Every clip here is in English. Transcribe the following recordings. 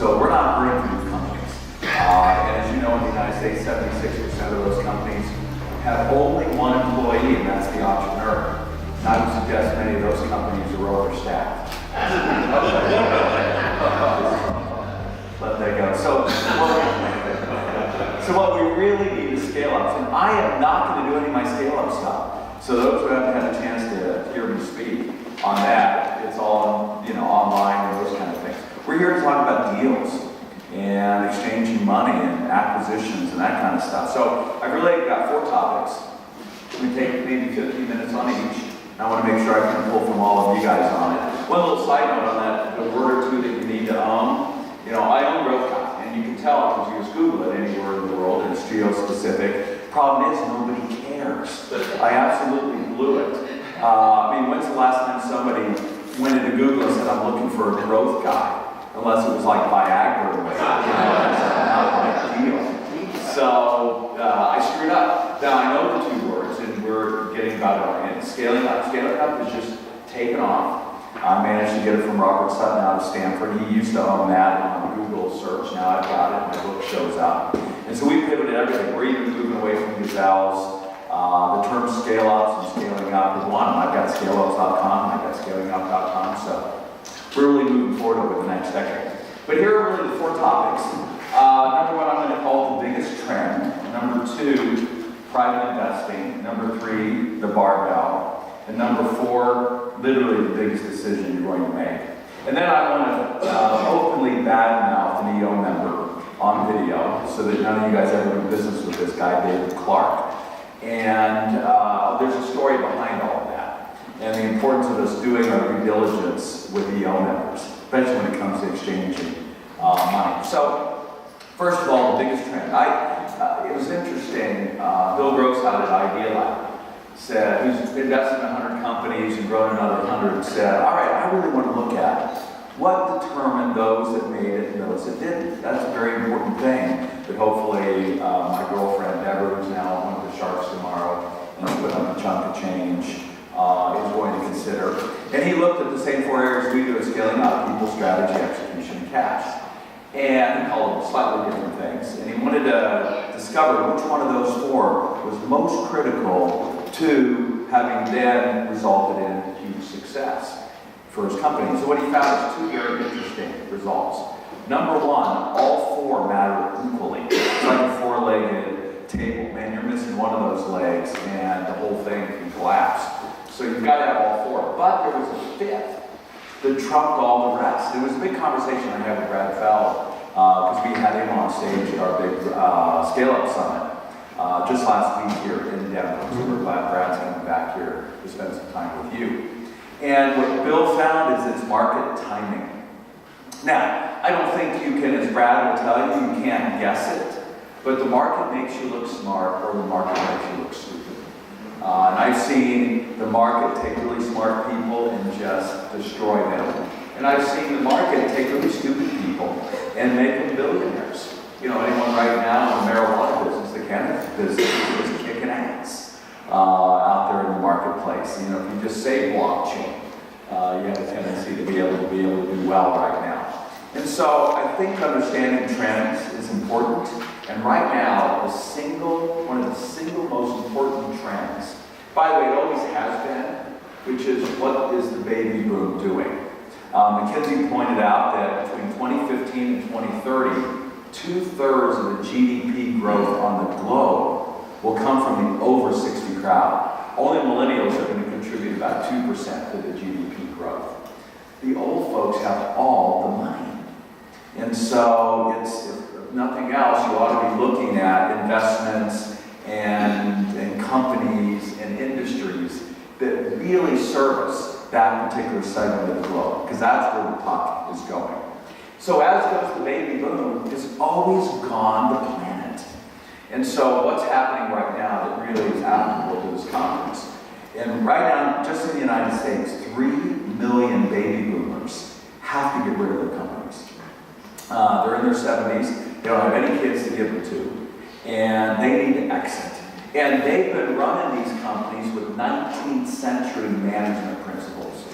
So we're not hurting for these companies. And as you know, in the United States, 76% of those companies have only one employee, and that's the entrepreneur. And I would suggest many of those companies are overstaffed. Let that go. So what we really need is scale-ups, and I am not going to do any of my scale-up stuff. So those who haven't had a chance to hear me speak on that, it's all online and those kind of things. We're here to talk about deals and exchanging money and acquisitions and that kind of stuff. So I've really got 4 topics. We take maybe 15 minutes on each. I want to make sure I can pull from all of you guys on it. One little side note on that, the word or two that you need to own. I own Growth Guy, and you can tell because you just Google it anywhere in the world, and it's geo-specific. Problem is, nobody cares. I absolutely blew it. When's the last time somebody went into Google and said, I'm looking for a growth guy? Unless it was like Viagra or that's not my deal. So I screwed up. Now I know the 2 words, and we're getting about it on it. Scaling up. Scaling up is just taking off. I managed to get it from Robert Sutton out of Stanford. He used to own that on Google search. Now I've got it. My book shows up. And so we pivoted everything. We're even moving away from gazelles. The term scale-ups and scaling up is one. I've got scaleups.com. I've got scalingup.com. So we're really moving forward over the next decade. But here are really the 4 topics. Number 1, I'm going to call the biggest trend. Number 2, private investing. Number 3, the barbell. And number 4, literally the biggest decision you're going to make. And then I want to openly badmouth an EO member on video so that none of you guys ever do business with this guy, David Clark. And there's a story behind all of that. And the importance of us doing our due diligence with EO members, especially when it comes to exchanging money. So, first of all, the biggest trend. It was interesting. Bill Gross out at Idea Lab said, who's invested in 100 companies and grown another 100, said, all right, I really want to look at what determined those that made it and those that didn't. That's a very important thing that hopefully my girlfriend, Deborah, who's now one of the Sharks tomorrow, and put up a chunk of change, is going to consider. And he looked at the same 4 areas we do at scaling up: people, strategy, execution, and cash. And he called them slightly different things. And he wanted to discover which one of those 4 was most critical to having then resulted in huge success for his company. So what he found is 2 very interesting results. Number 1, all 4 matter equally. It's like a 4-legged table. Man, you're missing one of those legs and the whole thing can collapse. So you've got to have all 4. But there was a 5th that trumped all the rest. It was a big conversation I had with Brad Fell because we had him on stage at our big Scale-Up Summit just last week here in Denver. So we're glad Brad's coming back here to spend some time with you. And what Bill found is it's market timing. Now, I don't think you can, as Brad will tell you, you can't guess it, but the market makes you look smart or the market makes you look stupid. And I've seen the market take really smart people and just destroy them. And I've seen the market take really stupid people and make them billionaires. Anyone right now in the marijuana business, the cannabis business is kicking ass out there in the marketplace. If you just say blockchain, you have a tendency to be able to do well right now. And so I think understanding trends is important. And right now, one of the single most important trends, by the way, it always has been, which is what is the baby boom doing? McKinsey pointed out that between 2015 and 2030, 2/3 of the GDP growth on the globe will come from the over 60 crowd. Only millennials are going to contribute about 2% to the GDP growth. The old folks have all the money. And so if nothing else, you ought to be looking at investments and companies and industries that really service that particular segment of the globe, because that's where the puck is going. So as goes the baby boom, it's always gone the planet. And so what's happening right now that really is applicable to this conference, and right now, just in the United States, 3 million baby boomers have to get rid of their companies. They're in their 70s, they don't have any kids to give them to, and they need to exit. And they've been running these companies with 19th century management principles.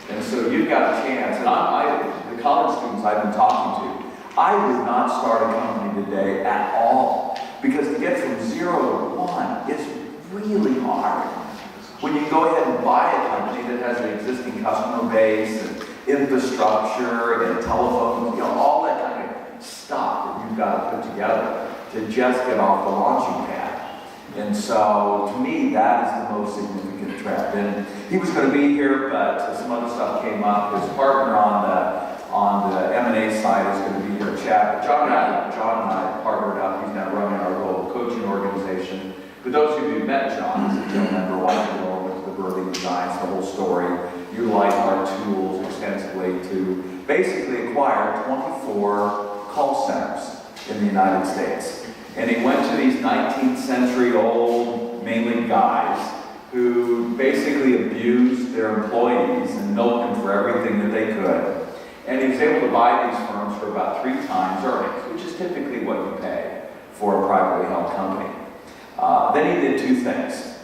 And so you've got a chance, and the college students I've been talking to, I would not start a company today at all, because to get from 0 to 1 is really hard. When you go ahead and buy a company that has an existing customer base and infrastructure and telephones, all that kind of stuff that you've got to put together to just get off the launching pad. And so, to me, that is the most significant trend. And he was going to be here, but some other stuff came up. His partner on the M&A side is going to be here, Chad. John and I partnered up. He's now running our global coaching organization. For those of you who met John, as a team member, like to go over to the Burley Designs, the whole story, utilize our tools extensively to basically acquire 24 call centers in the United States. And he went to these 19th century old, mainly guys, who basically abused their employees and milked them for everything that they could. And he was able to buy these firms for about 3 times earnings, which is typically what you pay for a privately held company. Then he did 2 things.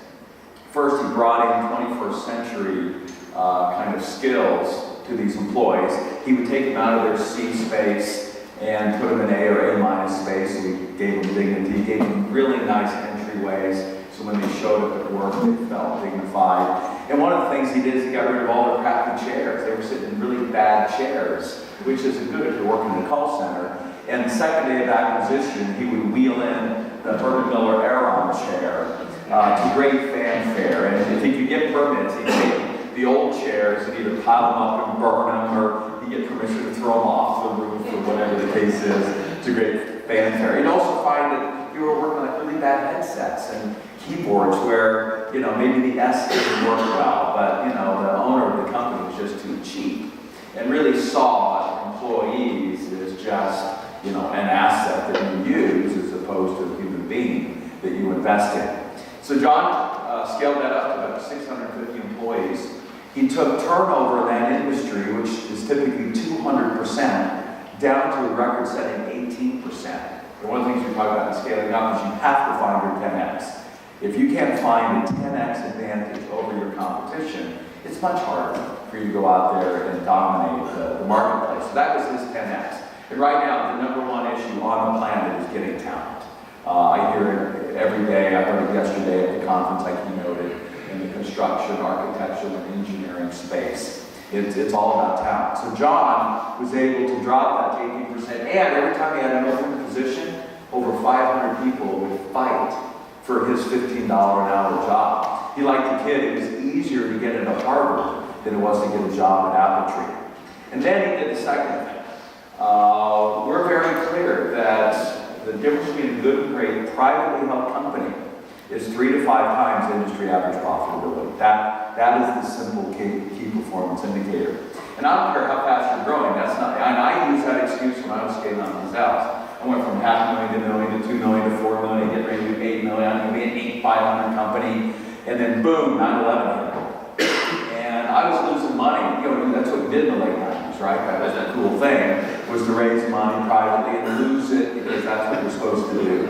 First, he brought in 21st century kind of skills to these employees. He would take them out of their C space and put them in A or A- space. So we gave them dignity, he gave them really nice entryways, so when they showed up at work, they felt dignified. And one of the things he did is he got rid of all their crappy chairs. They were sitting in really bad chairs, which isn't good if you're working in a call center. And the second day of acquisition, he would wheel in the Herman Miller Aeron chair to great fanfare. And if he could get permits, he'd take the old chairs and either pile them up and burn them, or he'd get permission to throw them off the roof, or whatever the case is, to great fanfare. You'd also find that you were working on really bad headsets and keyboards where, maybe the S didn't work well, but, the owner of the company was just too cheap, and really saw employees as just, an asset that you use as opposed to a human being that you invest in. So John scaled that up to about 650 employees. He took turnover in that industry, which is typically 200%, down to a record-setting 18%. And one of the things we talk about in scaling up is you have to find your 10x. If you can't find a 10x advantage over your competition, it's much harder for you to go out there and dominate the marketplace. So that was his 10x. And right now, the number one issue on the planet is getting talent. I hear it every day. I heard it yesterday at the conference I keynoted in the construction, architecture, and engineering space. It's all about talent. So John was able to drop that 18%, and every time he had an open position, over 500 people would fight for his $15 an hour job. He liked the kid. It was easier to get into Harvard than it was to get a job at Apple Tree. And then he did the second thing. We're very clear that the difference between a good and great privately held company is 3 to 5 times industry average profitability. That is the simple key performance indicator. And I don't care how fast you're growing, that's not, and I use that excuse when I was scaling on these outs. I went from $500,000 to $1 million to $2 million to $4 million, getting ready to do $8 million. I'm going to be an 500 company, and then boom, 9/11 hit. And I was losing money. That's what we did in the late 90s, right? That was a cool thing, was to raise money privately and lose it because that's what you're supposed to do.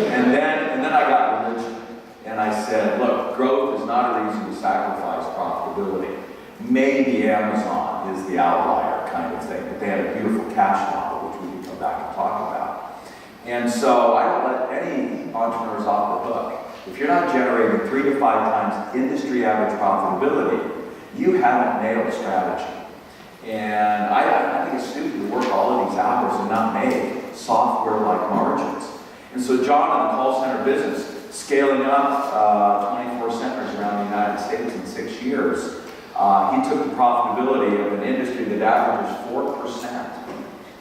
And then I got religion. And I said, look, growth is not a reason to sacrifice profitability. Maybe Amazon is the outlier kind of thing, but they had a beautiful cash model, which we can come back and talk about. And so I don't let any entrepreneurs off the hook. If you're not generating 3 to 5 times industry average profitability, you haven't nailed strategy. And I think it's stupid to work all of these hours and not make software-like margins. And so John in the call center business, scaling up 24 centers around the United States in 6 years, he took the profitability of an industry that averages 4%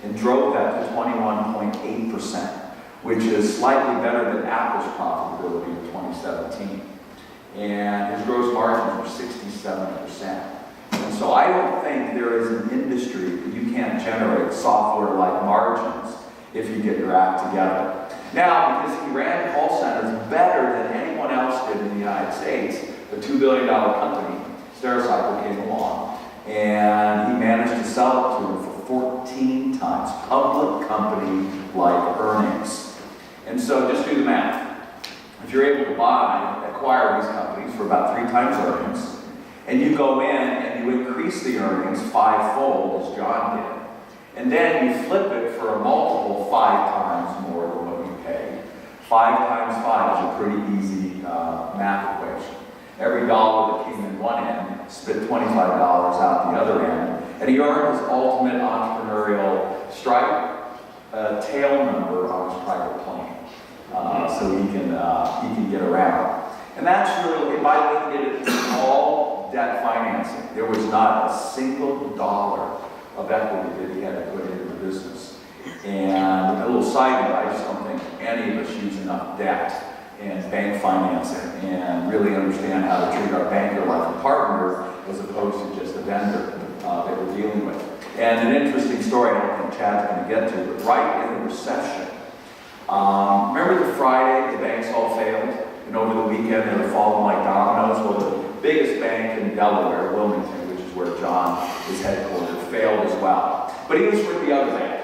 and drove that to 21.8%, which is slightly better than Apple's profitability in 2017. And his gross margins were 67%. And so I don't think there is an industry that you can't generate software-like margins if you get your act together. Now, because he ran call centers better than anyone else did in the United States, a $2 billion company, Stericycle, came along, and he managed to sell it to him for 14 times public company-like earnings. And so just do the math. If you're able to acquire these companies for about 3 times earnings, and you go in and you increase the earnings 5-fold, as John did, and then you flip it for a multiple 5 times more than what you pay. 5 times 5 is a pretty easy math equation. Every dollar that came in one end spit $25 out the other end, and he earned his ultimate entrepreneurial stripe tail number on his private plane, so he can get around. And that's really, by the way, he did it all debt financing. There was not a single dollar of equity that he had to put into the business. And a little side note, I just don't think any of us use enough debt and bank financing and really understand how to treat our banker like a partner as opposed to just a vendor that we're dealing with. And an interesting story, I don't think Chad's going to get to, but right in the recession, remember the Friday the banks all failed? And over the weekend they were falling like dominoes? Well, the biggest bank in Delaware, Wilmington, which is where John is headquartered, failed as well. But he was with the other bank.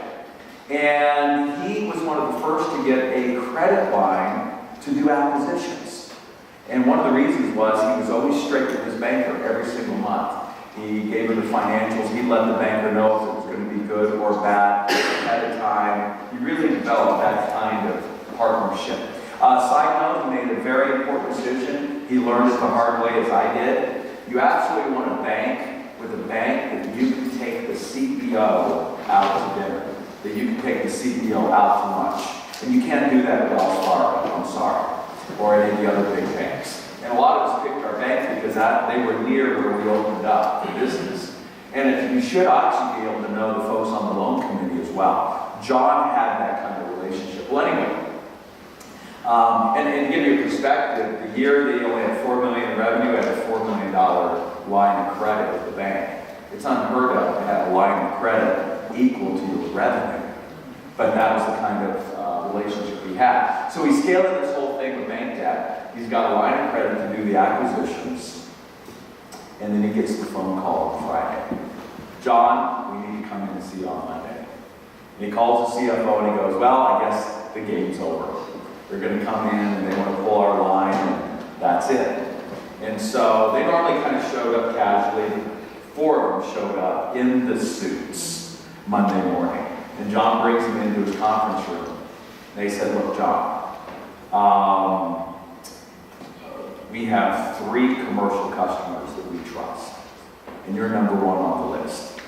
And he was one of the first to get a credit line to do acquisitions. And one of the reasons was he was always strict with his banker every single month. He gave him the financials. He let the banker know if it was going to be good or bad ahead of time. He really developed that kind of partnership. Side note, he made a very important decision. He learned it the hard way as I did. You absolutely want to bank with a bank that you can take the CEO out to dinner, that you can take the CEO out to lunch. And you can't do that at Wells Fargo, I'm sorry, or any of the other big banks. And a lot of us picked our bank because they were near where we opened up the business. And you should actually be able to know the folks on the loan committee as well. John had that kind of relationship. Well, anyway, and to give you a perspective, the year they only had $4 million in revenue, had a $4 million line of credit with the bank. It's unheard of to have a line of credit equal to your revenue. But that was the kind of relationship we had. So he scaled this whole thing with bank debt. He's got a line of credit to do the acquisitions. And then he gets the phone call on Friday. John, we need to come in and see you on Monday. And he calls the CFO and he goes, well, I guess the game's over. They're going to come in and they want to pull our line and that's it. And so they normally kind of showed up casually. 4 of them showed up in the suits Monday morning. And John brings them into his conference room. They said, look, John, we have 3 commercial customers that we trust. And you're number 1 on the list.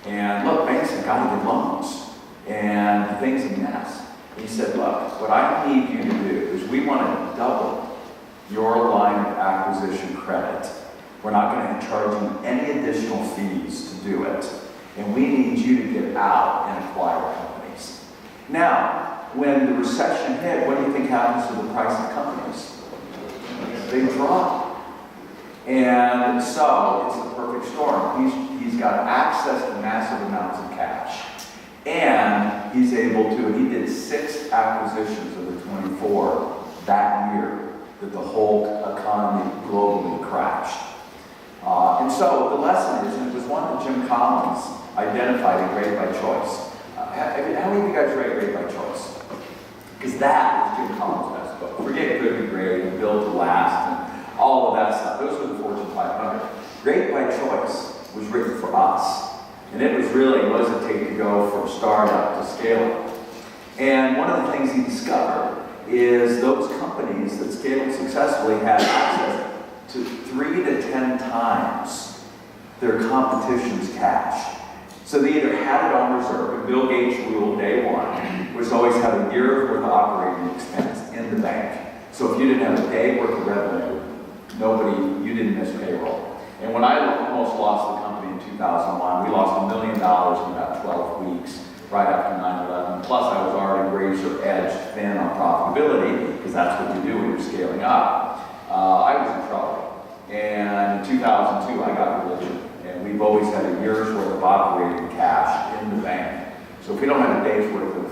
And look, banks have got to get loans. And things are a mess. And he said, look, what I need you to do is we want to double your line of acquisition credit. We're not going to charge you any additional fees to do it. And we need you to get out and acquire companies. Now, when the recession hit, what do you think happens to the price of companies? They drop. And so, it's the perfect storm. He's got access to massive amounts of cash. And he's able to, and he did 6 acquisitions of the 24 that year that the whole economy globally crashed. And so the lesson is, and it was one that Jim Collins identified in Great by Choice. How many of you guys read Great by Choice? Because that is Jim Collins' best book. Forget Good to Great and Build to Last and all of that stuff. Those were the Fortune 500. Great by Choice was written for us. And it was really, what does it take to go from startup to scale up? And one of the things he discovered is those companies that scaled successfully had access to 3 to 10 times their competition's cash. So they either had it on reserve, and Bill Gates' rule day 1 was always have a year's worth of operating expense in the bank. So if you didn't have a day worth of revenue, you didn't miss payroll. And when I almost lost the company in 2001, we lost $1 million in about 12 weeks, right after 9/11. Plus I was already razor edge thin on profitability, because that's what you do when you're scaling up. I was in trouble. And in 2002, I got religion. And we've always had a year's worth of operating cash in the bank. So if we don't have a day's worth of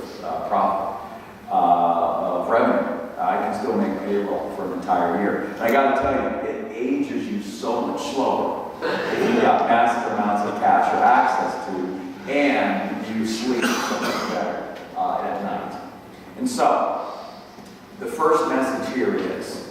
of revenue, I can still make payroll for an entire year. And I got to tell you, it ages you so much slower if you've got massive amounts of cash or access to, and you sleep so much better at night. And so, the first message here is,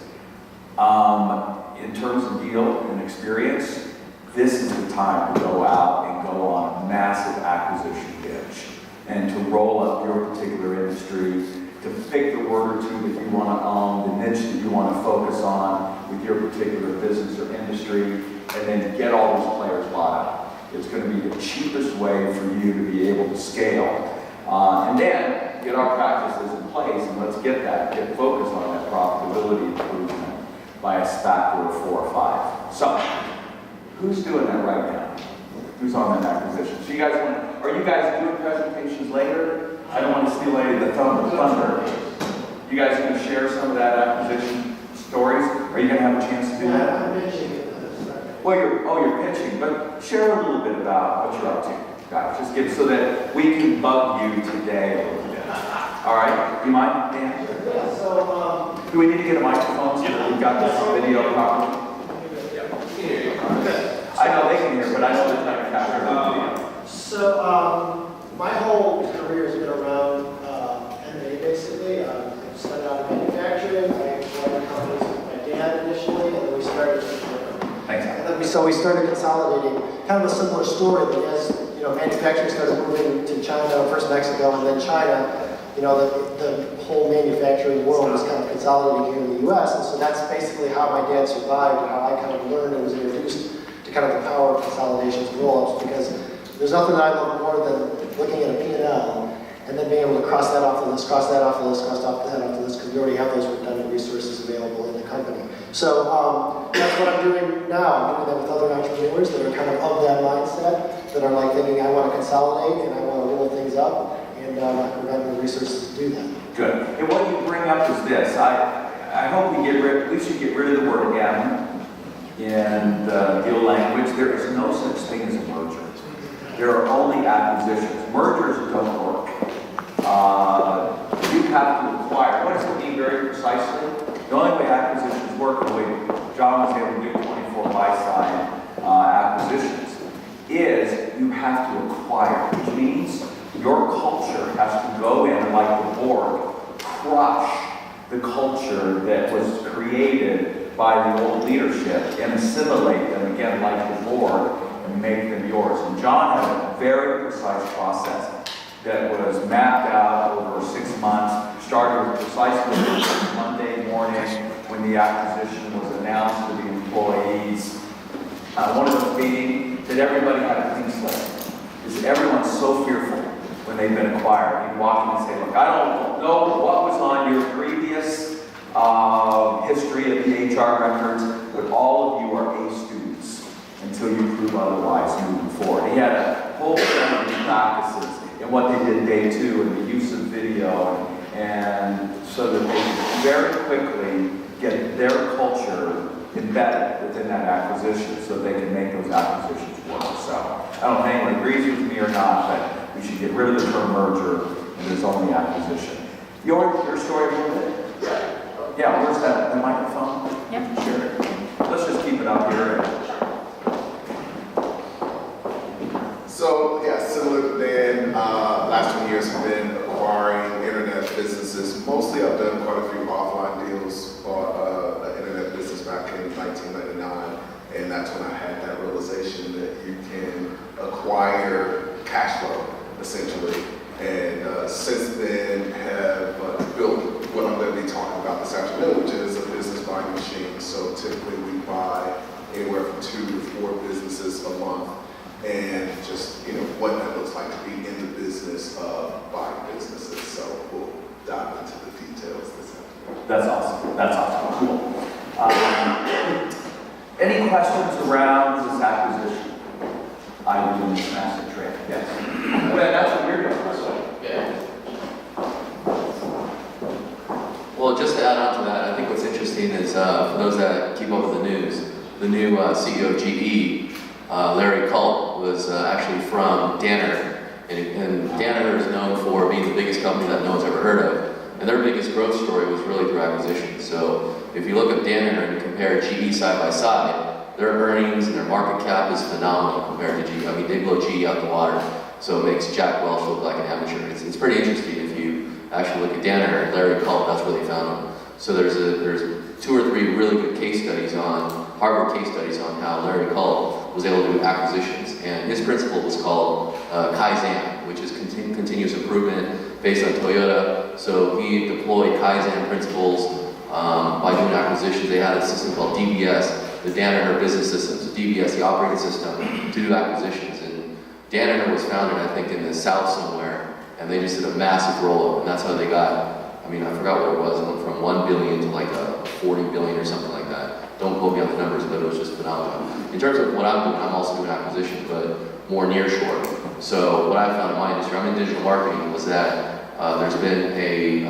in terms of deal and experience, this is the time to go out and go on a massive acquisition binge. and to roll up your particular industry, to pick the word or two that you want to own, the niche that you want to focus on with your particular business or industry, and then get all these players bought out. It's going to be the cheapest way for you to be able to scale. And then get our practices in place, and let's get focused on that profitability improvement by a factor of 4 or 5. So, who's doing that right now? Who's on that acquisition? So are you guys doing presentations later? I don't want to steal any of the thunder. You guys going to share some of that acquisition stories? Are you going to have a chance to do that? I'm pitching it. Well, you're pitching, but share a little bit about what you're up to. Guys, just give so that we can bug you today a little bit. All right? You mind, Dan? Yeah, so, do we need to get a microphone so that we've got this video properly? I know they can hear, but I know they're trying to capture the video. So, my whole career has been around M&A, basically. I started out in manufacturing. I acquired companies with my dad initially, and then we started. Thanks. And then we started consolidating. Kind of a similar story, but as manufacturing started moving to China, first Mexico, and then China. The whole manufacturing world was kind of consolidating here in the U.S., and so that's basically how my dad survived, and how I kind of learned and was introduced to kind of the power of consolidations and roll-ups, because there's nothing that I love more than looking at a P&L and then being able to cross that off the list, cross that off the list, cross that off the list, because we already have those redundant resources available in the company. So that's what I'm doing now. I'm doing that with other entrepreneurs that are kind of that mindset, that are like thinking, I want to consolidate and I want to roll things up, and I provide the resources to do that. Good. And what you bring up is this. I hope we should get rid of the word gammon in the deal language. There is no such thing as a merger. There are only acquisitions. Mergers don't work. You have to acquire. What does it mean very precisely? The only way acquisitions work, the way John was able to do 24 buy-side acquisitions, is you have to acquire, which means your culture has to go in and, like the board, crush the culture that was created by the old leadership and assimilate them again like the board and make them yours. And John had a very precise process that was mapped out over 6 months, started precisely Monday morning when the acquisition was announced to the employees. One of those meetings that everybody had a clean slate, because everyone's so fearful when they've been acquired. You walk in and say, look, I don't know what was on your previous history of the HR records, but all of you are A students until you prove otherwise moving forward. He had a whole set of practices in what they did day 2 and the use of video, and so that they could very quickly get their culture embedded within that acquisition so they can make those acquisitions work. So I don't know if anyone agrees with me or not, but we should get rid of the term merger and there's only acquisition. Your story a little bit? Yeah, where's that? The microphone? Yep. Sure. Let's just keep it up here. So, yeah, similar to Dan, last 20 years have been acquiring internet businesses. Mostly I've done quite a few offline deals for an internet business back in 1999. And that's when I had that realization that you can acquire cash flow, essentially. And since then have built what I'm going to be talking about this afternoon, which is a business buying machine. So typically we buy anywhere from 2 to 4 businesses a month. And just, what that looks like to be in the business of buying businesses. So we'll dive into the details this afternoon. That's awesome. That's awesome. Cool. Any questions around this acquisition? I'm doing this massive trade. Yes. Well, that's what you're doing. Yeah. Well, just to add on to that, I think what's interesting is for those that keep up with the news, the new CEO of GE, Larry Culp, was actually from Danaher, and Danaher is known for being the biggest company that no one's ever heard of, and their biggest growth story was really through acquisition. So if you look at Danaher and you compare GE side by side, their earnings and their market cap is phenomenal compared to GE. I mean, they blow GE out the water, so it makes Jack Welch look like an amateur. It's pretty interesting if you actually look at Danaher and Larry Culp. That's where they found him. So there's 2 or 3 really good case studies on Harvard case studies on how Larry Culp was able to do acquisitions. And his principle was called Kaizen, which is continuous improvement based on Toyota. So he deployed Kaizen principles by doing acquisitions. They had a system called DBS, the Danaher Business Systems, the DBS, the operating system, to do acquisitions. And Danaher was founded, I think, in the South somewhere, and they just did a massive roll-up, and that's how they got, I mean, I forgot what it was, it went from 1 billion to like a 40 billion or something like that. Don't quote me on the numbers, but it was just phenomenal. In terms of what I'm doing, I'm also doing acquisitions, but more nearshore. So what I found in my industry, I'm in digital marketing, was that there's been a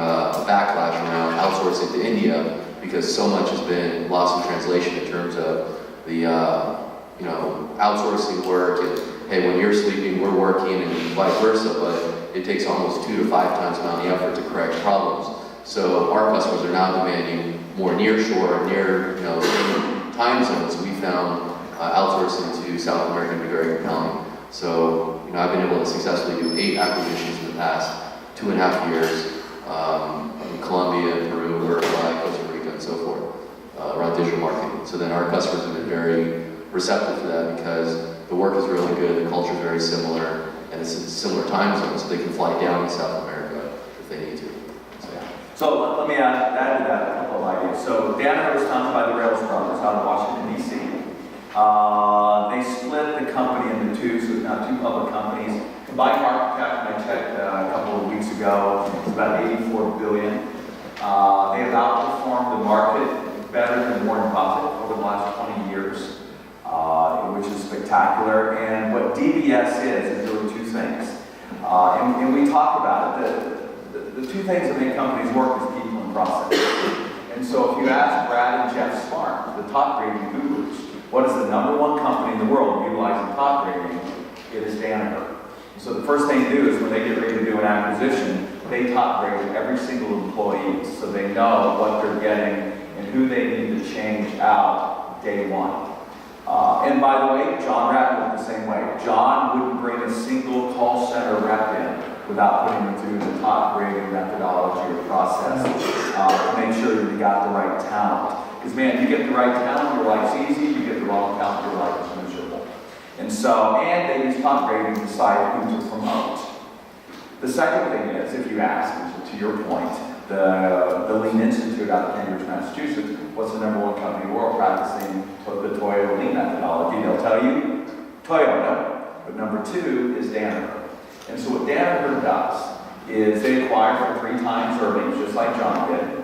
backlash around outsourcing to India because so much has been lost in translation in terms of the outsourcing work and hey, when you're sleeping, we're working and vice versa, but it takes almost 2 to 5 times the amount of effort to correct problems. So our customers are now demanding more nearshore, near same time zones. We found outsourcing to South America to be very compelling. So I've been able to successfully do 8 acquisitions in the past 2.5 years in Colombia, Peru, Uruguay, Costa Rica, and so forth around digital marketing. So then our customers have been very receptive to that because the work is really good, the culture is very similar, and it's in similar time zones, so they can fly down to South America if they need to. So let me add to that a couple of ideas. So Danaher was founded by the Rails brothers out of Washington, D.C. They split the company into 2, so it's now 2 public companies. Combined market cap, I checked a couple of weeks ago, it's about $84 billion. They have outperformed the market better than Warren Buffett over the last 20 years. Which is spectacular. And what DBS is really 2 things. And we talk about it. The 2 things that make companies work is people and process. And so if you ask Brad and Jeff Smart, the top grading gurus, what is the #1 company in the world utilizing top grading? It is Danaher. So the first thing they do is when they get ready to do an acquisition, they top grade every single employee so they know what they're getting and who they need to change out day 1. And by the way, John Rapp was the same way. John wouldn't bring a single call center rep in without putting them through the top grading methodology or process to make sure that you got the right talent. Because man, you get the right talent, your life's easy. You get the wrong talent, your life is miserable. And they use top grading to decide who to promote. The second thing is, if you ask, to your point, the Lean Institute out of Cambridge, Massachusetts, what's the #1 company in the world practicing the Toyota Lean methodology? They'll tell you Toyota, but #2 is Danaher. And so what Danaher does is they acquire for 3 times earnings, just like John did.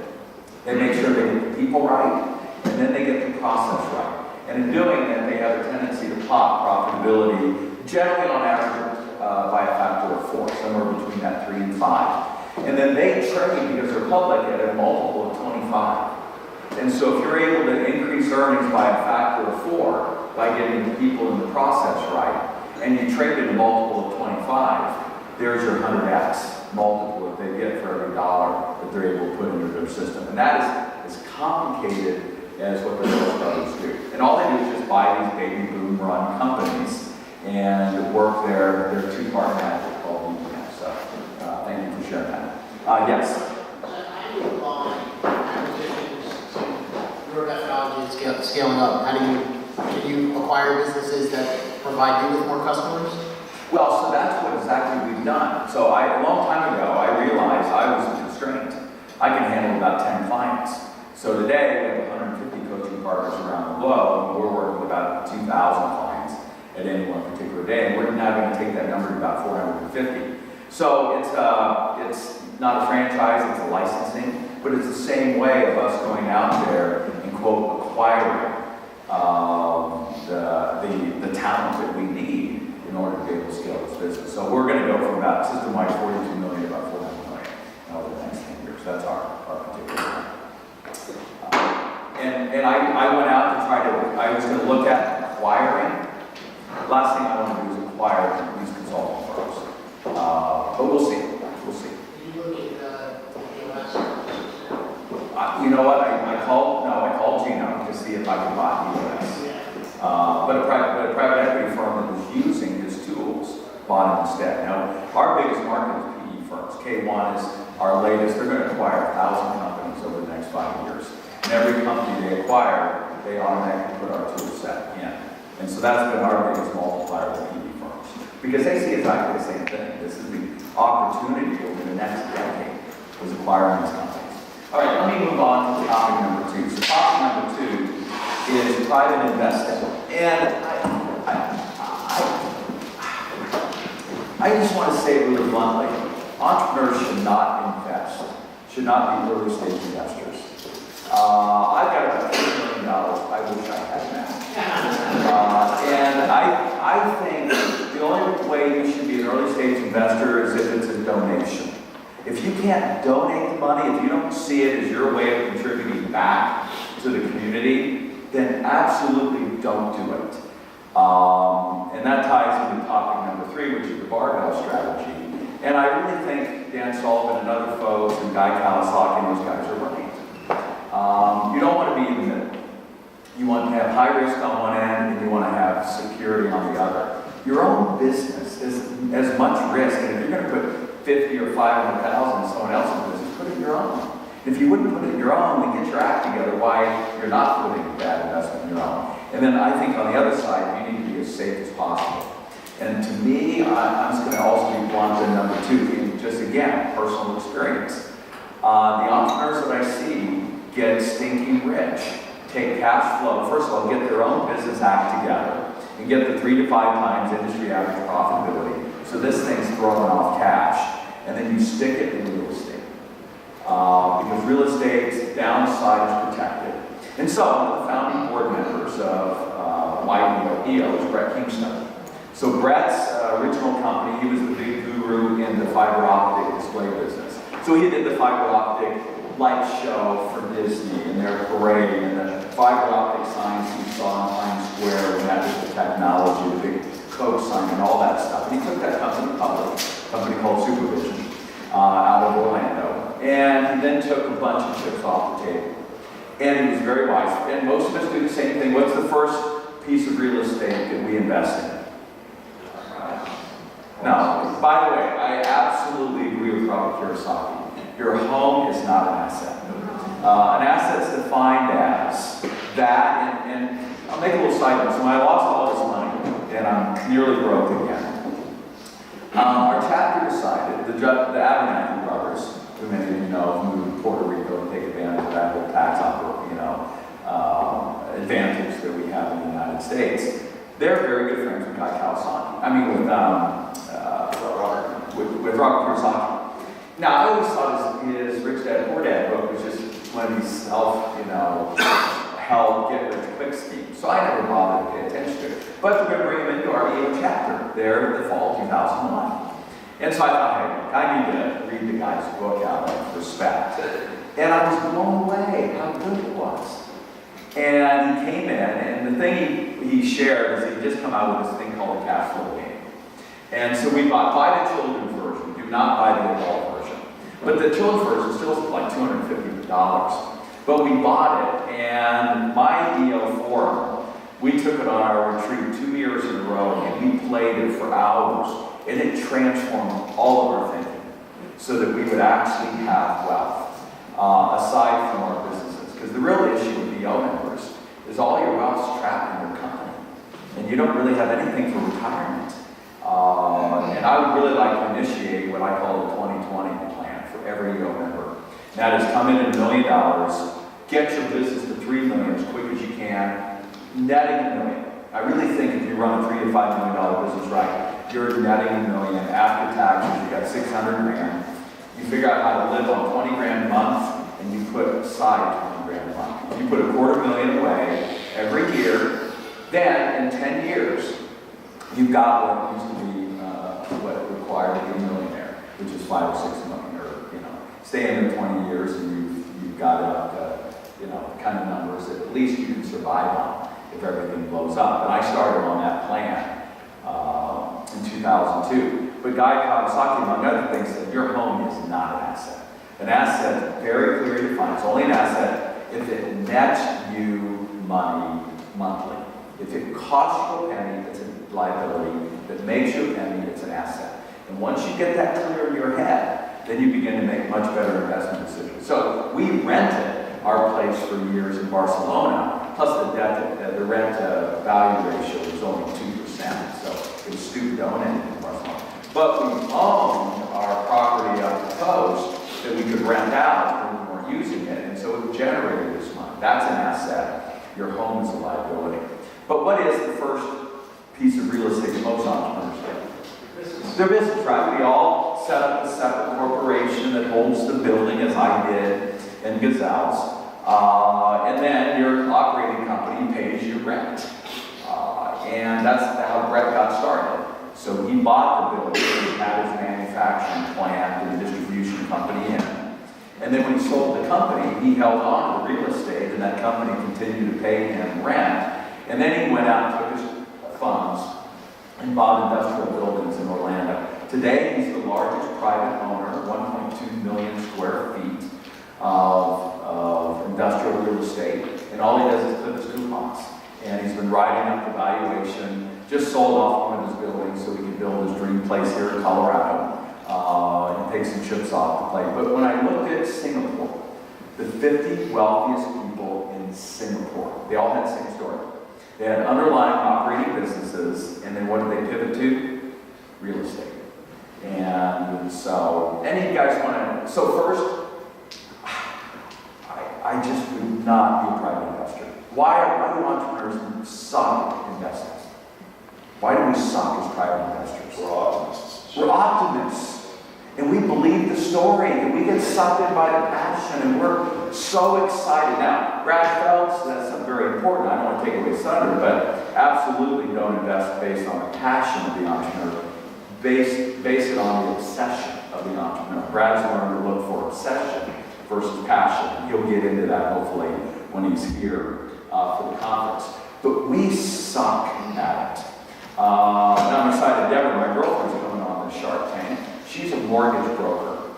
They make sure they get the people right, and then they get the process right. And in doing that, they have a tendency to pop profitability, generally on average by a factor of 4, somewhere between that 3 and 5. And then they trade, because they're public, at a multiple of 25. And so if you're able to increase earnings by a factor of 4 by getting the people in the process right, and you trade at a multiple of 25, there's your 100x multiple that they get for every dollar that they're able to put into their system. And that is as complicated as what the Rails brothers do. And all they do is just buy these baby boom run companies and work their 2-part magic called DBS. So thank you for sharing that. Yes? How do you apply acquisitions to your methodology of scaling up? Can you acquire businesses that provide you with more customers? Well, so that's what exactly we've done. So a long time ago, I realized I was constrained. I can handle about 10 clients. So today, we have 150 coaching partners around the globe, and we're working with about 2,000 clients at any one particular day. And we're now going to take that number to about 450. So it's not a franchise, it's a licensing, but it's the same way of us going out there and, quote, acquiring the talent that we need in order to be able to scale this business. So we're going to go from about system-wide 42 million to about 400 million over the next 10 years. That's our particular plan. And I went out to I was going to look at acquiring. Last thing I want to do is acquire these consulting firms. But we'll see. We'll see. Did you look at You know what? I called Gino to see if I could buy EOS. But a private equity firm that was using his tools bought him instead. Now, our biggest market is PE firms. K1 is our latest. They're going to acquire 1,000 companies over the next 5 years. And every company they acquire, they automatically put our tool set in. And so that's been our biggest multiplier with PE firms. Because they see exactly the same thing. This is the opportunity over the next decade was acquiring these companies. All right, let me move on to topic number 2. So topic number 2 is private investing. And I just want to say really bluntly, entrepreneurs should not invest, should not be early stage investors. I've got about $3 million. I wish I had that. And I think the only way you should be an early stage investor is if it's a donation. If you can't donate the money, if you don't see it as your way of contributing back to the community, then absolutely don't do it. And that ties into topic number 3, which is the barbell strategy. And I really think Dan Sullivan and other folks and Guy Kawasaki and those guys are right. You don't want to be in the middle. You want to have high risk on one end and you want to have security on the other. Your own business is as much risk, and if you're going to put 50 or 500,000 in someone else's business, put it in your own. If you wouldn't put it in your own, then get your act together why you're not putting that investment in your own. And then I think on the other side, you need to be as safe as possible. And to me, I'm just going to also be blunt in number 2, just again, personal experience. The entrepreneurs that I see get stinking rich, take cash flow, first of all, get their own business act together, and get the 3 to 5 times industry average profitability. So this thing's throwing off cash, and then you stick it in real estate. Because real estate's downside is protected. And so, one of the founding board members of MyEO is Brett Kingston. So Brett's original company, he was the big guru in the fiber optic display business. So he did the fiber optic light show for Disney and their parade and the fiber optic signs you saw in Times Square, and that was the technology, the big Coke sign and all that stuff. And he took that company public, a company called Supervision, out of Orlando. And he then took a bunch of chips off the table. And he was very wise. And most of us do the same thing. What's the first piece of real estate that we invest in? No. By the way, I absolutely agree with Robert Kiyosaki. Your home is not an asset. An asset's defined as that, and I'll make a little side note. So when I lost all this money, and I'm nearly broke again, our chapter decided, the Abernathy brothers, who many of you know, moved to Puerto Rico to take advantage of that whole tax advantage that we have in the United States. They're very good friends with Guy Kawasaki. I mean, with Robert Kiyosaki. Now, I always thought his Rich Dad Poor Dad book was just one of these self-help, get-rich-quick schemes. So I never bothered to pay attention to it. But we're going to bring him into our EO chapter there in the fall of 2001. And so I thought, hey, I need to read the guy's book out of respect. And I was blown away how good it was. And he came in, and the thing he shared is he'd just come out with this thing called the cash flow game. And so we buy the children's version, do not buy the adult version. But the children's version is still like $250. But we bought it, and MyEO Forum, we took it on our retreat 2 years in a row, and we played it for hours. And it transformed all of our thinking so that we would actually have wealth, aside from our businesses. Because the real issue with EO members is all your wealth's trapped in your company. And you don't really have anything for retirement. And I would really like to initiate what I call the 2020 plan for every EO member. And that is come in at $1 million, get your business to $3 million as quick as you can, netting $1 million. I really think if you run a $3 to $5 million business right, you're netting $1 million after taxes. You got 600 grand. You figure out how to live on 20 grand a month, and you put aside 20 grand a month. If you put $250,000 away every year, then in 10 years, you've got what used to be what it required to be a millionaire, which is 5 or 6 million, or stay in there 20 years, and you've got up to the kind of numbers that at least you can survive on if everything blows up. And I started on that plan in 2002. But Guy Kawasaki, among other things, said your home is not an asset. An asset is very clearly defined. It's only an asset if it nets you money monthly. If it costs you a penny, it's a liability. If it makes you a penny, it's an asset. And once you get that clear in your head, then you begin to make much better investment decisions. So we rented our place for years in Barcelona, plus the rent value ratio was only 2%, so it was stupid to own anything in Barcelona. But we owned our property up the coast that we could rent out when we weren't using it, and so it generated this money. That's an asset. Your home is a liability. But what is the first piece of real estate that most entrepreneurs get? Their business, right? We all set up a separate corporation that holds the building, as I did in Gazelles. And then your operating company pays your rent. And that's how Brett got started. So he bought the building, he had his manufacturing plant and distribution company in it. And then when he sold the company, he held on to the real estate, and that company continued to pay him rent. And then he went out and took his funds and bought industrial buildings in Orlando. Today, he's the largest private owner, 1.2 million square feet of industrial real estate. And all he does is clip his coupons. And he's been riding up the valuation, just sold off one of his buildings so he can build his dream place here in Colorado. And take some chips off the plate. But when I looked at Singapore, the 50 wealthiest people in Singapore, they all had the same story. They had underlying operating businesses, and then what did they pivot to? Real estate. And so, any guys want to, so first, I just would not be a private investor. Why do entrepreneurs suck at investing? Why do we suck as private investors? We're optimists. We're optimists. And we believe the story, and we get sucked in by the passion, and we're so excited. Now, Brad Phelps, that's very important. I don't want to take away his thunder, but absolutely don't invest based on the passion of the entrepreneur. Base it on the obsession of the entrepreneur. Brad's learned to look for obsession versus passion. He'll get into that hopefully when he's here for the conference. But we suck at it. Now I'm excited. Deborah, my girlfriend's coming on the Shark Tank. She's a mortgage broker.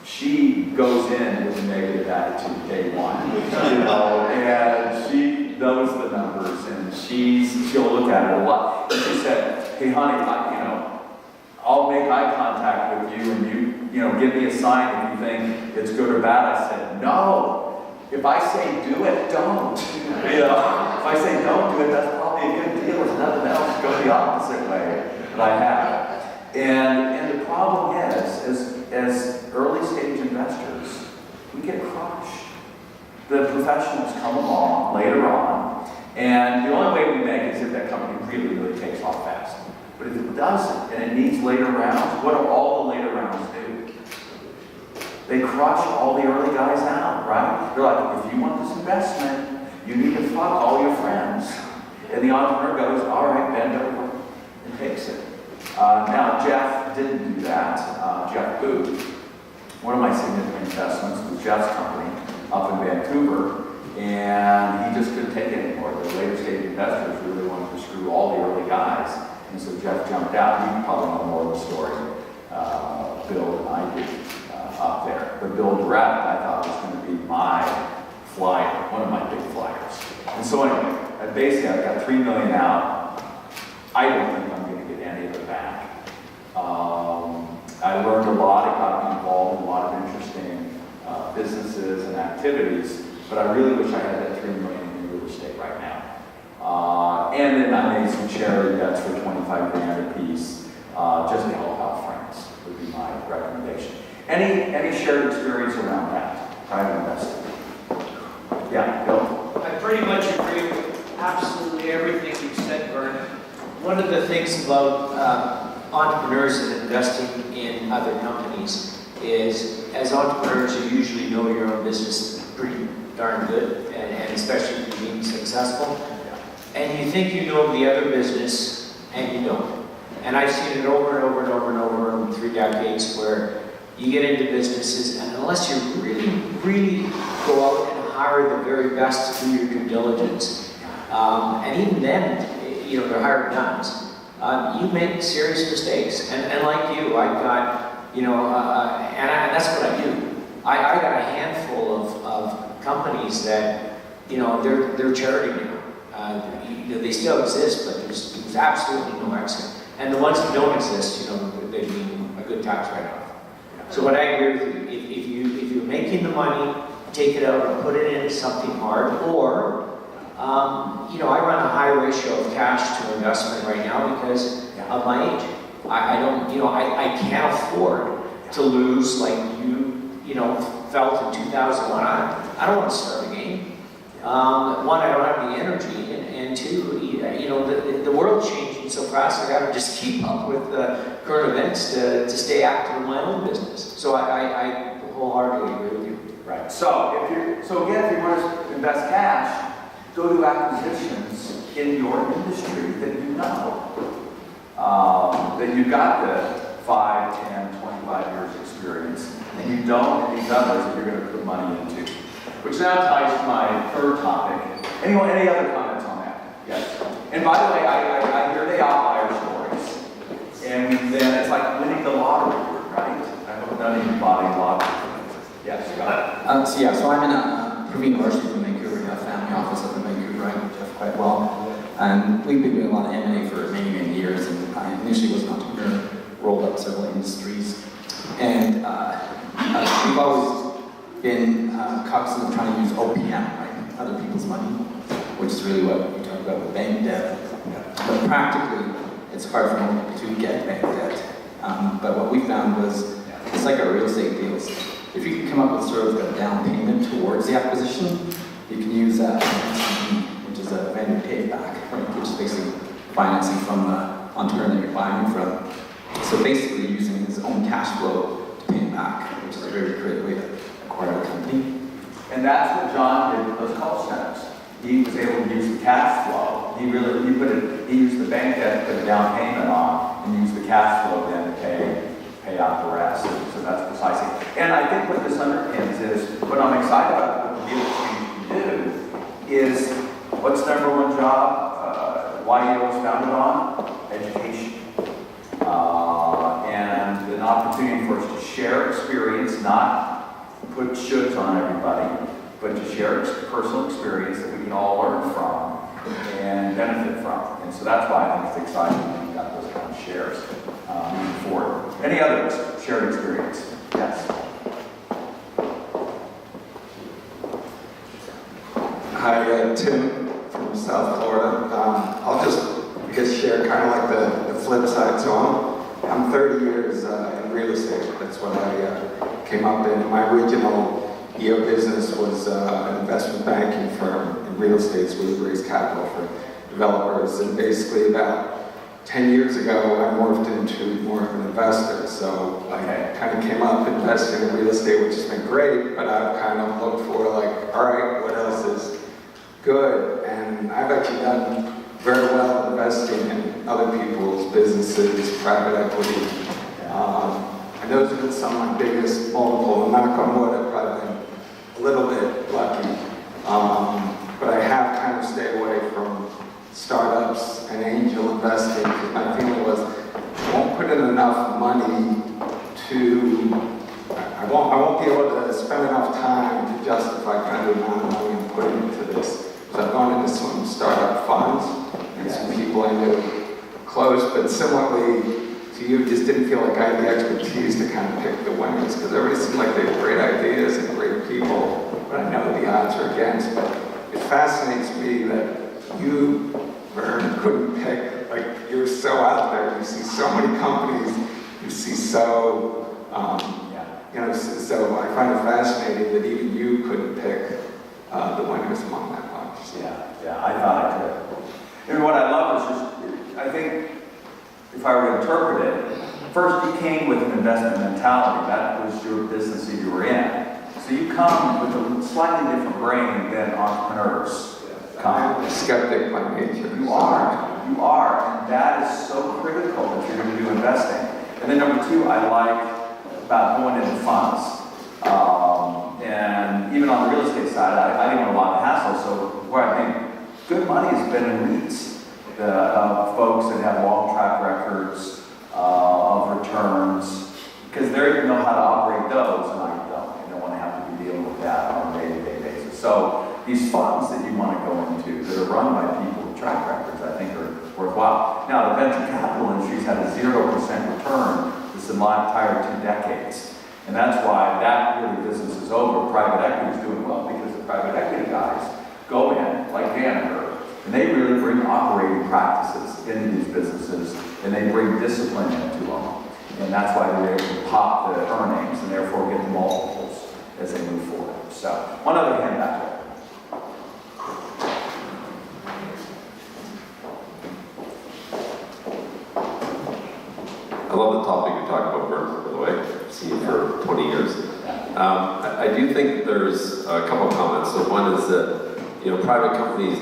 She goes in with a negative attitude day one, and she knows the numbers, and she'll look at it a lot. And she said, "Hey, honey, I'll make eye contact with you, and you give me a sign if you think it's good or bad." I said, "No. If I say do it, don't. If I say don't do it, that's probably a good deal. If nothing else, go the opposite way that I have." And the problem is, as early stage investors, we get crushed. The professionals come along later on, and the only way we make is if that company really, really takes off fast. But if it doesn't, and it needs later rounds, what do all the later rounds do? They crush all the early guys out, right? They're like, if you want this investment, you need to fuck all your friends. And the entrepreneur goes, all right, bend over, and takes it. Now, Jeff didn't do that. Jeff Booth, one of my significant investments was Jeff's company up in Vancouver, and he just couldn't take it anymore. The later stage investors really wanted to screw all the early guys, and so Jeff jumped out. You probably know more of the story, Bill, than I do up there. But Bill Direct, I thought was going to be my flyer, one of my big flyers. And so anyway, basically I've got $3 million out. I don't think I'm going to get any of it back. I learned a lot. It got me involved in a lot of interesting businesses and activities, but I really wish I had that $3 million in real estate right now. And then I made some charity bets for 25 grand a piece, just to help out friends, would be my recommendation. Any shared experience around that, private investing? Yeah, Bill? I pretty much agree with absolutely everything you said, Verne. One of the things about entrepreneurs and investing in other companies is, as entrepreneurs, you usually know your own business pretty darn good, and especially if you're being successful. And you think you know the other business, and you don't. And I've seen it over and over and over and over in 3 decades where you get into businesses, and unless you really, really go out and hire the very best to do your due diligence, and even then, they're hired guns, you make serious mistakes. And like you, I've got, and that's what I do. I got a handful of companies that, they're charity now. They still exist, but there's absolutely no exit. And the ones that don't exist, they mean a good tax write-off. So what I agree with you, if you're making the money, take it out and put it into something hard, or I run a high ratio of cash to investment right now because of my age. I don't, I can't afford to lose like felt in 2001. I don't want to start again. One, I don't have the energy, and two, the world's changing so fast. I got to just keep up with the current events to stay active in my own business. So I wholeheartedly agree with you. Right. So if you want to invest cash, go do acquisitions in your industry that you know. That you've got the 5, 10, 25 years experience, and you don't in these others that you're going to put money into. Which now ties to my third topic. Anyone, any other comments on that? Yes. And by the way, I hear the outlier stories. And then it's like winning the lottery, right? I hope none of you bought any lottery. Yes, go ahead. So I'm in a Proving University in Vancouver, a family office up in Vancouver, I know Jeff quite well. And we've been doing a lot of M&A for many, many years, and I initially was an entrepreneur, rolled up several industries. And we've always been cognizant of trying to use OPM, right? Other people's money, which is really what we talk about with bank debt. But practically, it's hard for them to get bank debt. But what we found was, it's like our real estate deals. If you can come up with sort of a down payment towards the acquisition, you can use that, which is a vendor payback, right? Which is basically financing from the entrepreneur that you're buying from. So basically using his own cash flow to pay him back, which is a very great way to acquire a company. And that's what John did with those call centers. He was able to use the cash flow. He used the bank debt to put a down payment on, and used the cash flow then to pay out the rest. So that's precisely. And I think what this underpins is, what I'm excited about, what the deal exchange can do, is what's the number one job MyEO was founded on? Education. And an opportunity for us to share experience, not put shoulds on everybody, but to share personal experience that we can all learn from and benefit from. And so that's why I think it's exciting when you've got those kind of shares moving forward. Any others? Shared experience? Yes. Hi, Tim from South Florida. I'll just share kind of like the flip side. So I'm 30 years in real estate. That's what I came up in. My original EO business was an investment banking firm in real estate, so we would raise capital for developers. And basically about 10 years ago, I morphed into more of an investor. So I kind of came up investing in real estate, which has been great, but I've kind of looked for like, all right, what else is good? And I've actually done very well investing in other people's businesses, private equity. And those have been some of my biggest multiple. And knock on wood, I've probably been a little bit lucky. But I have kind of stayed away from startups and angel investing because my feeling was I won't put in enough money I won't be able to spend enough time to justify kind of the amount of money I'm putting into this. So I've gone into some startup funds and some people I knew close, but similarly to you, just didn't feel like I had the expertise to kind of pick the winners because everybody seemed like they have great ideas and great people, but I know the odds are against. But it fascinates me that you, Verne, couldn't pick, like you're so out there, you see so many companies, you see so, so I find it fascinating that even you couldn't pick the winners among that bunch. Yeah, I thought I could. And what I love is just, I think, if I were to interpret it, first you came with an investment mentality. That was your business that you were in. So you come with a slightly different brain than entrepreneurs come. I'm a skeptic by nature. You are, and that is so critical if you're going to do investing. And then number two, I like about going into funds. And even on the real estate side, I didn't want a lot of hassle, so where I think good money has been in REITs. The folks that have long track records of returns, because they know how to operate those, and I don't. I don't want to have to be dealing with that on a day-to-day basis. So these funds that you want to go into that are run by people with track records, I think are worthwhile. Now, the venture capital industry's had a 0% return this entire 2 decades. And that's why that really business is over. Private equity is doing well because the private equity guys go in, like Verne practices into these businesses, and they bring discipline into them. And that's why they're able to pop the earnings and therefore get the multiples as they move forward. So, one other hand back there. I love the topic you talked about, Verne, by the way. I've seen you for 20 years. I do think that there's a couple of comments. So one is that, private companies,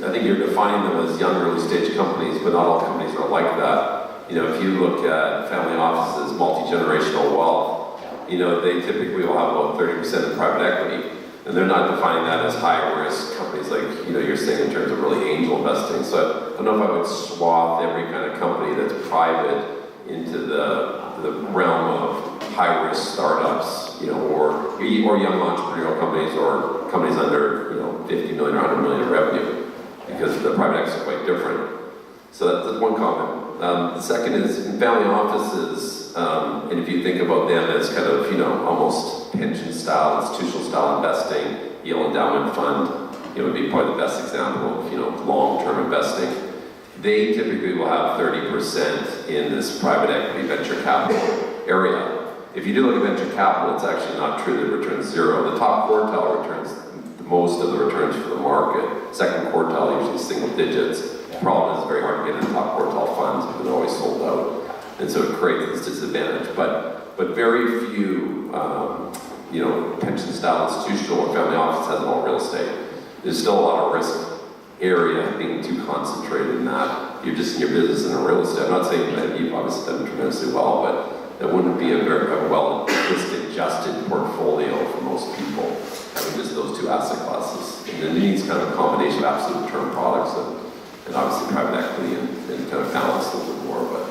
I think you're defining them as young early stage companies, but not all companies are like that. If you look at family offices, multi-generational wealth, they typically will have about 30% in private equity. And they're not defining that as high risk companies like, you're saying in terms of really angel investing. So I don't know if I would swath every kind of company that's private into the realm of high-risk startups, or young entrepreneurial companies, or companies under 50 million or 100 million in revenue, because the private equity is quite different. So that's one comment. The second is in family offices, and if you think about them as kind of almost pension style, institutional style investing, Yale Endowment Fund, would be probably the best example of long-term investing. They typically will have 30% in this private equity venture capital area. If you do look at venture capital, it's actually not true that it returns zero. The top quartile returns most of the returns for the market. Second quartile, usually single digits. The problem is it's very hard to get into top quartile funds because they're always sold out. And so it creates this disadvantage. But very few, pension style institutional or family office has all real estate. There's still a lot of risk area being too concentrated in that. You're just in your business in a real estate. I'm not saying that you've obviously done tremendously well, but that wouldn't be a very well risk-adjusted portfolio for most people, having just those two asset classes. And it needs kind of a combination of absolute return products and obviously private equity and kind of balance a little bit more. But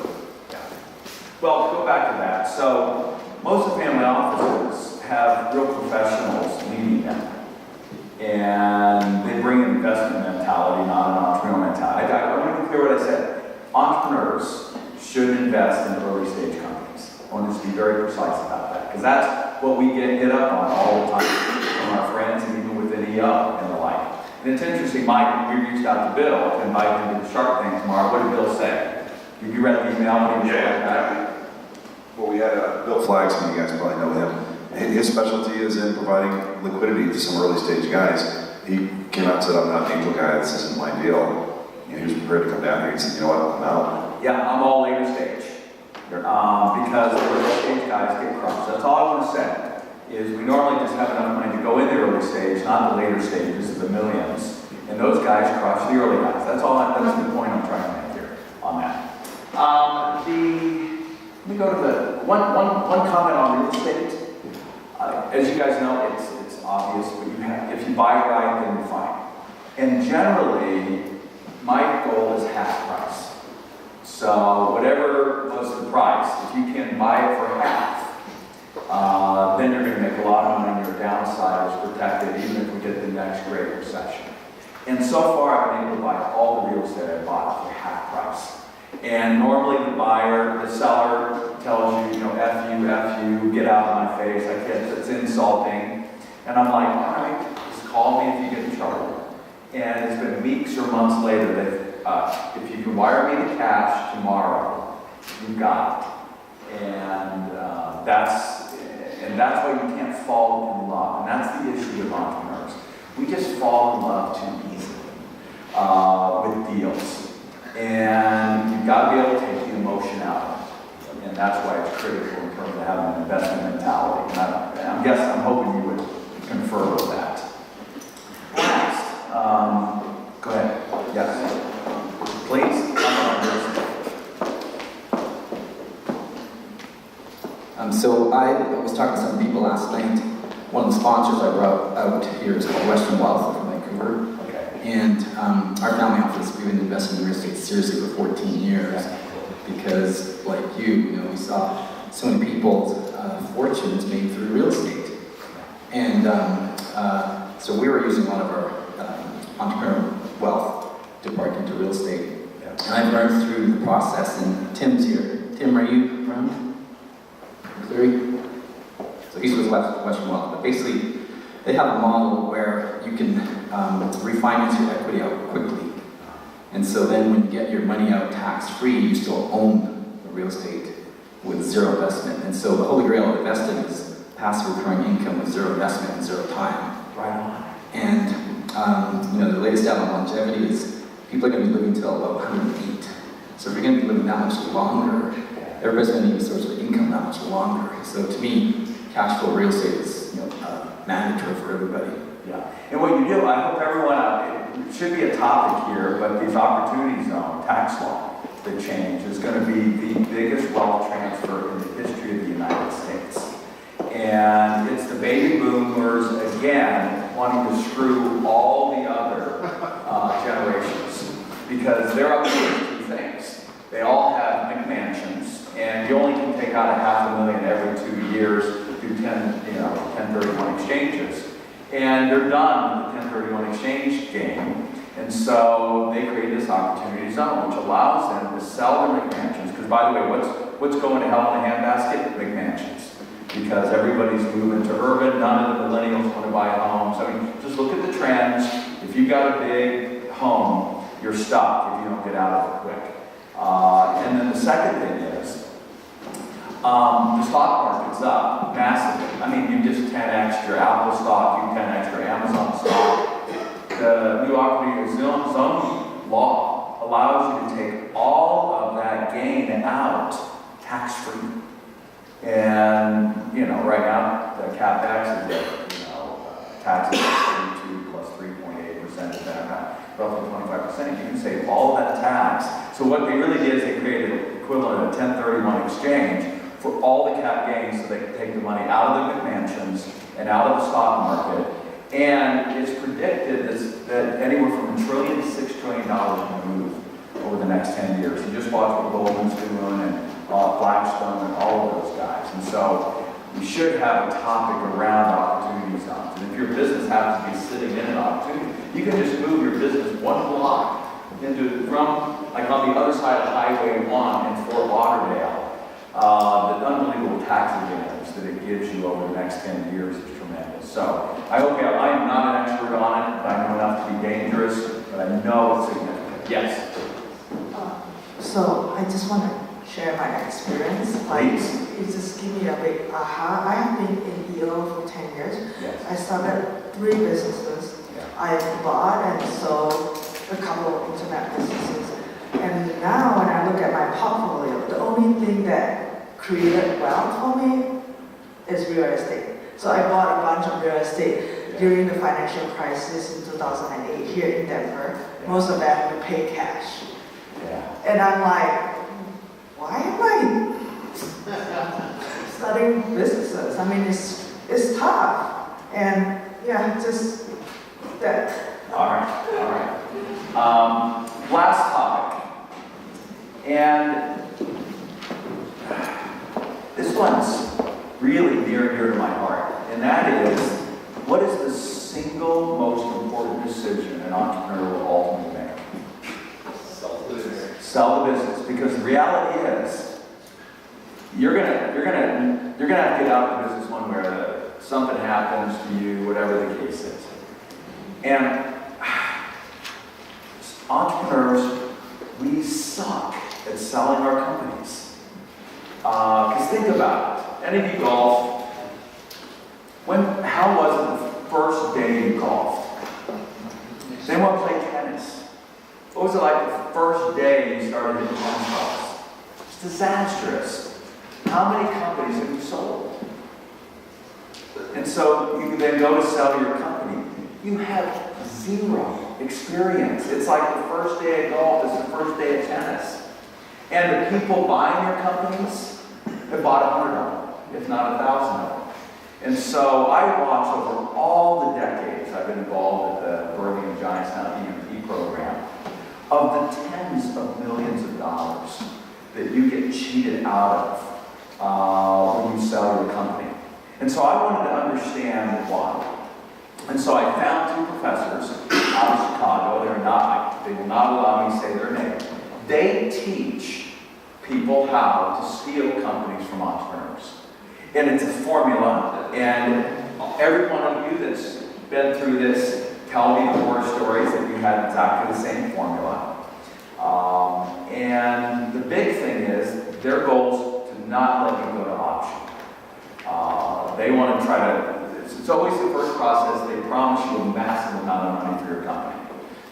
Well, to go back to that, so most of the family offices have real professionals leading them. And they bring an investment mentality, not an entrepreneurial mentality. I want to be clear what I said. Entrepreneurs should invest in early stage companies. I want to just be very precise about that, because that's what we get hit up on all the time from our friends and even within EO and the like. And it's interesting, Mike, we reached out to Bill to invite him to the Shark Tank tomorrow. What did Bill say? Did you read the email when he was back? Well, we had Bill Flagsman, you guys probably know him. His specialty is in providing liquidity to some early stage guys. He came out and said, I'm not an angel guy, this isn't my deal. He was prepared to come down here and said, you know what, I'm out. Yeah, I'm all later stage. Because the early stage guys get crushed. That's all I want to say, is we normally just have enough money to go in the early stage, not the later stages of the millions. And those guys crush the early guys. That's the point I'm trying to make here on that. Let me go to the one comment on real estate. As you guys know, it's obvious, but if you buy it right, then you're fine. And generally, my goal is half price. So whatever was the price, if you can buy it for half, then you're going to make a lot of money. Your downside is protected, even if we get the next great recession. And so far, I've been able to buy all the real estate I bought for half price. And normally the seller tells you, F you, get out of my face, I guess it's insulting. And I'm like, all right, just call me if you get in trouble. And it's been weeks or months later that if you can wire me the cash tomorrow, you got it. And that's why you can't fall in love. And that's the issue with entrepreneurs. We just fall in love too easily with deals. And you've got to be able to take the emotion out of it. And that's why it's critical in terms of having an investment mentality. And I'm hoping you would confer with that. Next, go ahead. Yes. Please. So I was talking to some people last night. One of the sponsors I brought out here is called Western Wealth from Vancouver. And our family office, we've been investing in real estate seriously for 14 years because, like you, we saw so many people's fortunes made through real estate. And so we were using one of our entrepreneur wealth to park into real estate. And I've learned through the process, and Tim's here. Tim, are you around? Cleary? So he's with Western Wealth. But basically, they have a model where you can refinance your equity out quickly. And so then when you get your money out tax-free, you still own the real estate with zero investment. And so the holy grail of investing is passive recurring income with zero investment and zero time. Right on. And the latest stat on longevity is people are going to be living till about 108. So if you're going to be living that much longer, everybody's going to need a source of income that much longer. So to me, cash flow real estate is mandatory for everybody. Yeah. And what you do, I hope everyone, it should be a topic here, but these opportunity zone tax law that change is going to be the biggest wealth transfer in the history of the United States. And it's the baby boomers, again, wanting to screw all the other generations because they're up to two things. They all have McMansions, and you only can take out $500,000 every 2 years through 1031 exchanges. And they're done with the 1031 exchange game. And so they created this opportunity zone, which allows them to sell their McMansions. Because by the way, what's going to hell in a handbasket? McMansions. Because everybody's moving to urban, none of the millennials want to buy homes. I mean, just look at the trends. If you've got a big home, you're stuck if you don't get out of it quick. And then the second thing is, the stock market's up massively. I mean, you just 10x your Apple stock, you 10x your Amazon stock. The new opportunity zone law allows you to take all of that gain out tax-free. And, right now, the CapEx is at, taxes are 32 plus 3.8%, depending on roughly 25%. You can save all of that tax. So what they really did is they created an equivalent of 1031 exchange for all the cap gains so they can take the money out of the McMansions and out of the stock market. And it's predicted that anywhere from $1 trillion to $6 trillion will move over the next 10 years. You just watch what Goldman's doing and Blackstone and all of those guys. And so we should have a topic around opportunity zones. And if your business happens to be sitting in an opportunity, you can just move your business one block from, like on the other side of Highway 1 in Fort Lauderdale. The unbelievable tax advantage that it gives you over the next 10 years is tremendous. So I hope I'm not an expert on it, but I know enough to be dangerous, but I know it's significant. Yes? So I just want to share my experience. Please. It just give me a big aha. I have been in EO for 10 years. Yes. I started 3 businesses. Yeah. I bought and sold a couple of internet businesses. And now when I look at my portfolio, the only thing that created wealth for me is real estate. So I bought a bunch of real estate during the financial crisis in 2008 here in Denver. Most of them we pay cash. Yeah. And I'm like, why am I starting businesses? I mean, it's tough. And just that. All right. Last topic. And this one's really near and dear to my heart. And that is, what is the single most important decision an entrepreneur will ultimately make? Sell the business. Because the reality is, you're gonna have to get out of the business one way or the other. Something happens to you, whatever the case is. And entrepreneurs, we suck at selling our companies. Because think about it. Any of you golf? How was it the first day you golfed? Does anyone play tennis? What was it like the first day you started hitting tennis balls? It's disastrous. How many companies have you sold? And so you can then go to sell your company. You have zero experience. It's like the first day of golf is the first day of tennis. And the people buying your companies have bought 100 of them, if not 1,000 of them. And so I watch over all the decades I've been involved with the Birmingham Giantstown EMP program, of the tens of millions of dollars that you get cheated out of when you sell your company. And so I wanted to understand why. And so I found 2 professors out of Chicago. They will not allow me to say their name. They teach people how to steal companies from entrepreneurs. And it's a formula. And every one of you that's been through this, tell me the horror stories that you had exactly the same formula. And the big thing is their goal is to not let you go to auction. They want to try to, it's always the first process, they promise you a massive amount of money for your company.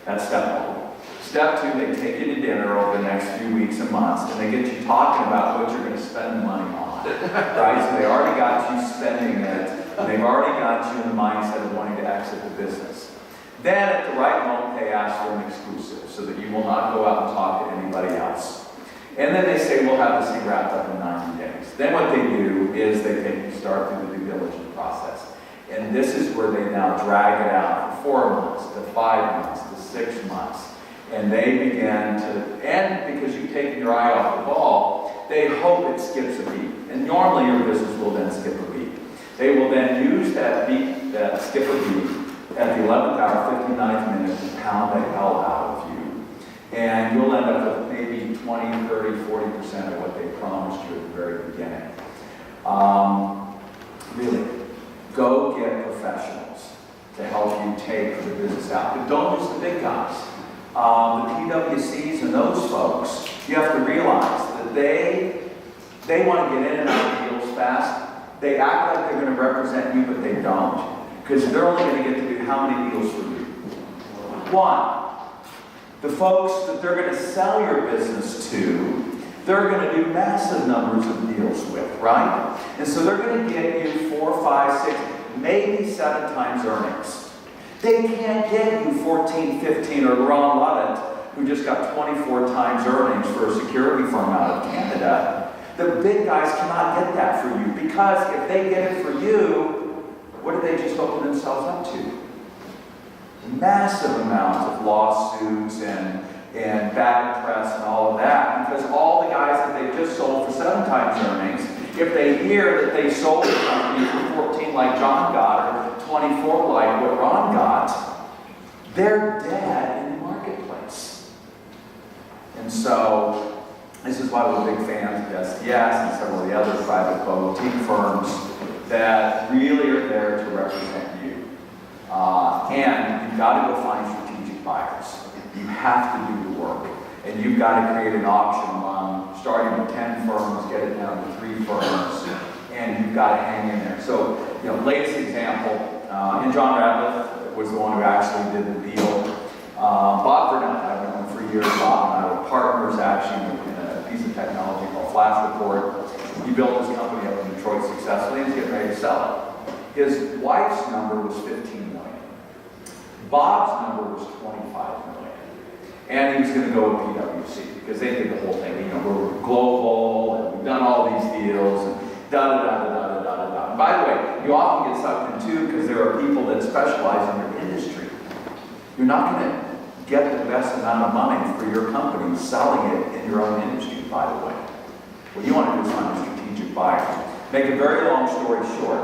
That's step one. Step two, they take you to dinner over the next few weeks and months, and they get you talking about what you're going to spend the money on, right? So they already got you spending it, and they've already got you in the mindset of wanting to exit the business. Then at the right moment, they ask for an exclusive, so that you will not go out and talk to anybody else. And then they say, we'll have this thing wrapped up in 90 days. Then what they do is they take you start through the due diligence process. And this is where they now drag it out for 4 months, to 5 months, to 6 months. And they begin to, and because you've taken your eye off the ball, they hope it skips a beat. And normally your business will then skip a beat. They will then use that beat, that skip a beat, at the 11th hour, 59th minute, to pound the hell out of you. And you'll end up with maybe 20, 30, 40% of what they promised you at the very beginning. Really, go get professionals to help you take the business out. But don't use the big guys. The PwCs and those folks, you have to realize that they want to get in and out of deals fast. They act like they're going to represent you, but they don't. Because they're only going to get to do how many deals for you? One. The folks that they're going to sell your business to, they're going to do massive numbers of deals with, right? And so they're going to get you 4, 5, 6, maybe 7 times earnings. They can't get you 14, 15, or Ron Luddett, who just got 24 times earnings for a security firm out of Canada. The big guys cannot get that for you, because if they get it for you, what did they just open themselves up to? Massive amounts of lawsuits and bad press and all of that, because all the guys that they just sold for 7 times earnings, if they hear that they sold the company for 14 like John got, or 24 like what Ron got, they're dead in the marketplace. And so, this is why we're big fans of STS and several of the other private boutique firms that really are there to represent you. And you've got to go find strategic buyers. You have to do the work. And you've got to create an auction among, starting with 10 firms, get it down to 3 firms, and you've got to hang in there. So, latest example, and John Radcliffe was the one who actually did the deal. Bob Burnett, I've known him for years. Bob and I were partners actually in a piece of technology called Flash Report. He built his company up in Detroit successfully, and he's getting ready to sell it. His wife's number was 15 million. Bob's number was 25 million. And he was going to go with PwC, because they did the whole thing. We're global, and we've done all these deals, and da-da-da-da-da-da-da-da. By the way, you often get sucked in too, because there are people that specialize in your industry. You're not going to get the best amount of money for your company selling it in your own industry, by the way. What you want to do is find a strategic buyer. Make a very long story short,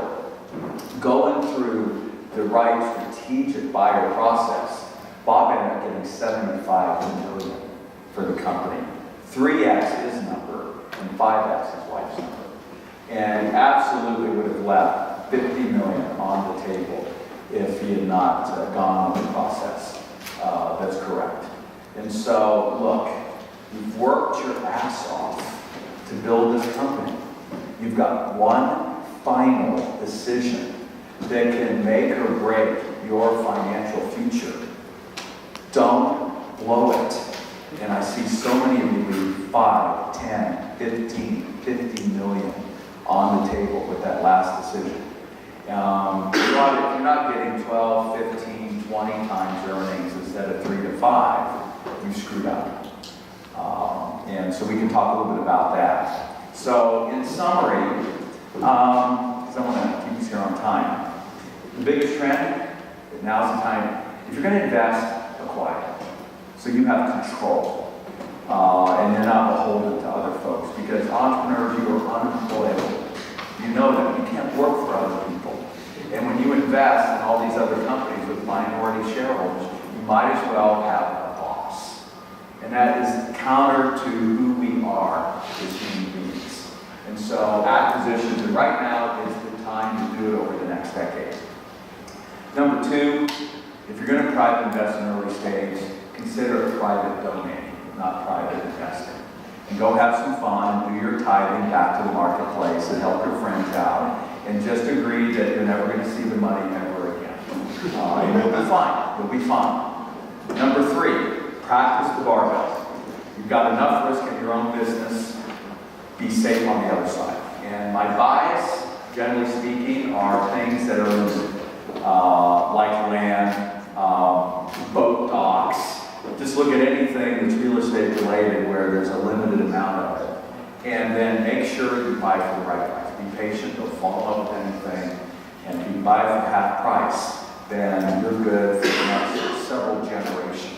going through the right strategic buyer process, Bob ended up getting 75 million for the company. 3x his number and 5x his wife's number. And he absolutely would have left 50 million on the table if he had not gone on the process. That's correct. And so, look, you've worked your ass off to build this company. You've got one final decision that can make or break your financial future. Don't blow it. And I see so many of you leave 5, 10, 15, 50 million on the table with that last decision. If you're not getting 12, 15, 20 times earnings instead of 3 to 5, you screwed up. And so we can talk a little bit about that. So in summary, because I want to keep us here on time, the biggest trend, now's the time, if you're going to invest, acquire. So you have control. And you're not beholden to other folks, because entrepreneurs, you are unemployable. You know that. You can't work for other people. And when you invest in all these other companies with minority shareholders, you might as well have a boss. And that is counter to who we are as human beings. And so acquisitions, and right now is the time to do it over the next decade. Number 2, if you're going to private invest in early stage, consider a private domain. not private investing. And go have some fun and do your tithing back to the marketplace and help your friends out. And just agree that you're never going to see the money ever again. And you'll be fine. You'll be fine. Number 3, practice the barbell. You've got enough risk in your own business. Be safe on the other side. And my bias, generally speaking, are things that are like land, boat docks. Just look at anything that's real estate related where there's a limited amount of it. And then make sure you buy for the right price. Be patient, don't fall in love with anything. And if you buy for half price, then you're good for the next several generations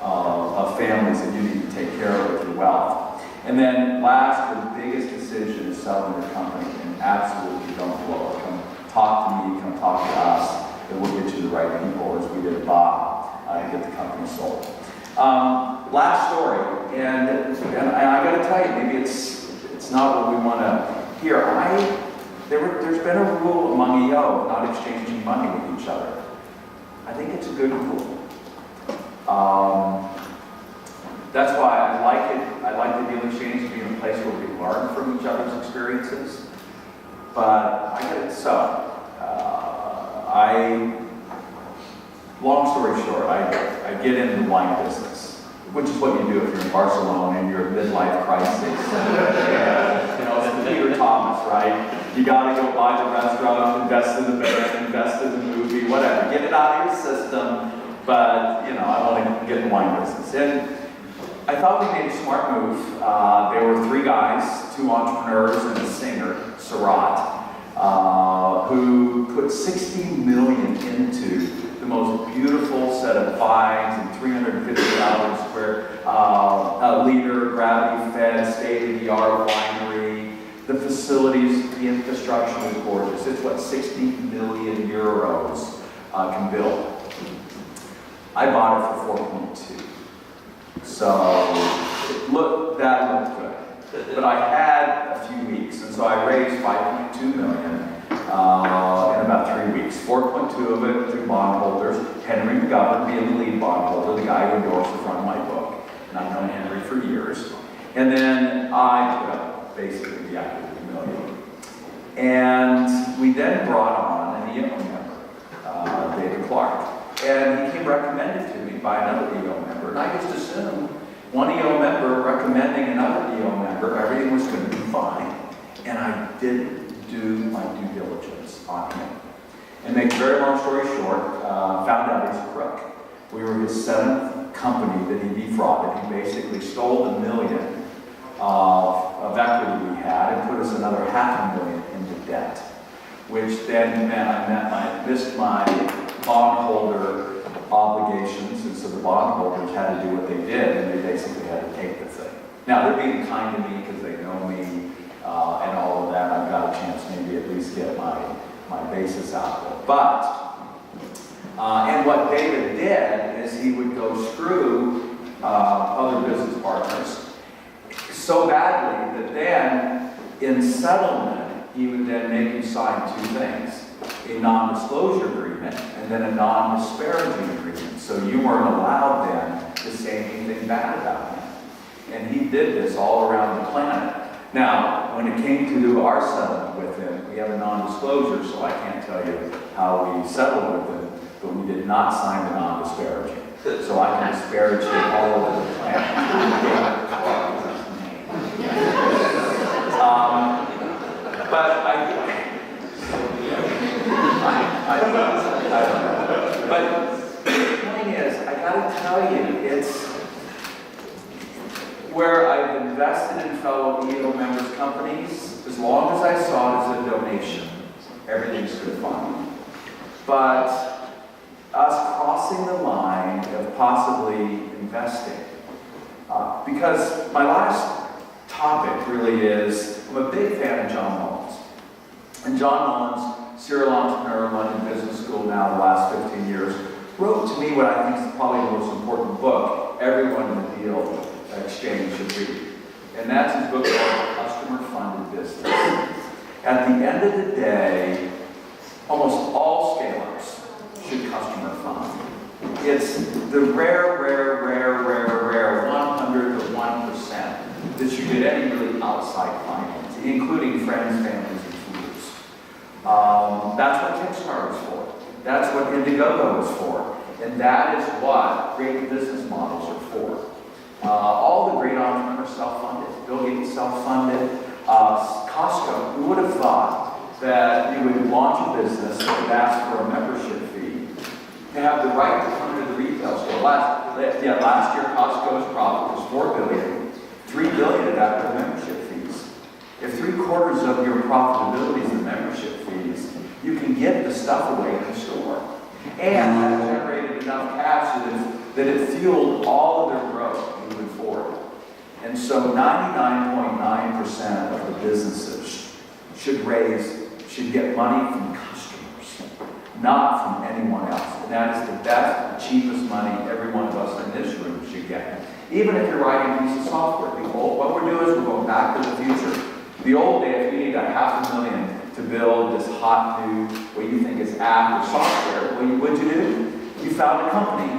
of families that you need to take care of with your wealth. And then last, the biggest decision is selling your company, and absolutely don't blow it. Come talk to me, come talk to us, and we'll get you the right people, as we did at Bob, to get the company sold. Last story, and I got to tell you, maybe it's not what we want to hear. There's been a rule among EO of not exchanging money with each other. I think it's a good rule. That's why I like it. I like the deal exchange being a place where we learn from each other's experiences. But I get it. So, long story short, I get into the wine business, which is what you do if you're in Barcelona and you're in midlife crisis. And, it's Peter Thomas, right? You got to go buy the restaurant, invest in the band, invest in the movie, whatever. Get it out of your system. But I want to get in the wine business. And I thought we made a smart move. There were 3 guys, 2 entrepreneurs and a singer, Surat, who put $60 million into the most beautiful set of vines and 350,000 square liter gravity-fed, state-of-the-art winery. The facilities, the infrastructure is gorgeous. It's what 60 million euros can build. I bought it for 4.2. So that looked good. But I had a few weeks, and so I raised 5.2 million in about 3 weeks. 4.2 of it through bondholders. Henry McGovern being the lead bondholder, the guy who endorsed the front of my book. And I've known Henry for years. And then I put up basically the equity million. And we then brought on an EO member, David Clark. And he came recommended to me by another EO member. And I just assumed one EO member recommending another EO member, everything was going to be fine. And I didn't do my due diligence on him. And make a very long story short, found out he's a crook. We were his 7th company that he defrauded. He basically stole $1 million of equity we had and put us another $500,000 into debt, which then meant I missed my bondholder obligations, and so the bondholders had to do what they did, and they basically had to take the thing. Now, they're being kind to me because they know me and all of that. I've got a chance maybe at least get my basis out there. But, and what David did is he would go screw other business partners so badly that then, in settlement, he would then make you sign 2 things. A non-disclosure agreement and then a non-disparaging agreement. So you weren't allowed then to say anything bad about him. And he did this all around the planet. Now, when it came to do our settlement with him, we have a non-disclosure, so I can't tell you how we settled with him, but we did not sign the non-disparaging. So I can disparage him all over the planet. But I don't know. But the point is, I gotta tell you, it's where I've invested in fellow EO members' companies, as long as I saw it as a donation, everything's good fun. But us crossing the line of possibly investing, because my last topic really is, I'm a big fan of John Mullins. And John Mullins, serial entrepreneur, London Business School now the last 15 years, wrote to me what I think is probably the most important book everyone in the deal exchange should read. And that's his book called Customer Funded Business. At the end of the day, almost all scale-ups should customer fund. It's the rare 100 including friends, families, and fools. That's what Kickstarter is for. That's what Indiegogo is for. And that is what great business models are for. All the great entrepreneurs self-funded. Bill Gates self-funded. Costco, who would have thought that you would launch a business and would ask for a membership fee to have the right to come to the retail store. Last year Costco's profit was $4 billion, $3 billion after membership fees. If 3/4 of your profitability is the membership fees, you can get the stuff away in the store. And that generated enough cash that it fueled all of their growth moving forward. And so 99.9% of the businesses should get money from customers, not from anyone else. And that is the best, the cheapest money every one of us in this room should get. Even if you're writing a piece of software. What we're doing is we're going back to the future. The old days, you need $500,000 to build this hot new, what you think is app or software. What'd you do? You found a company,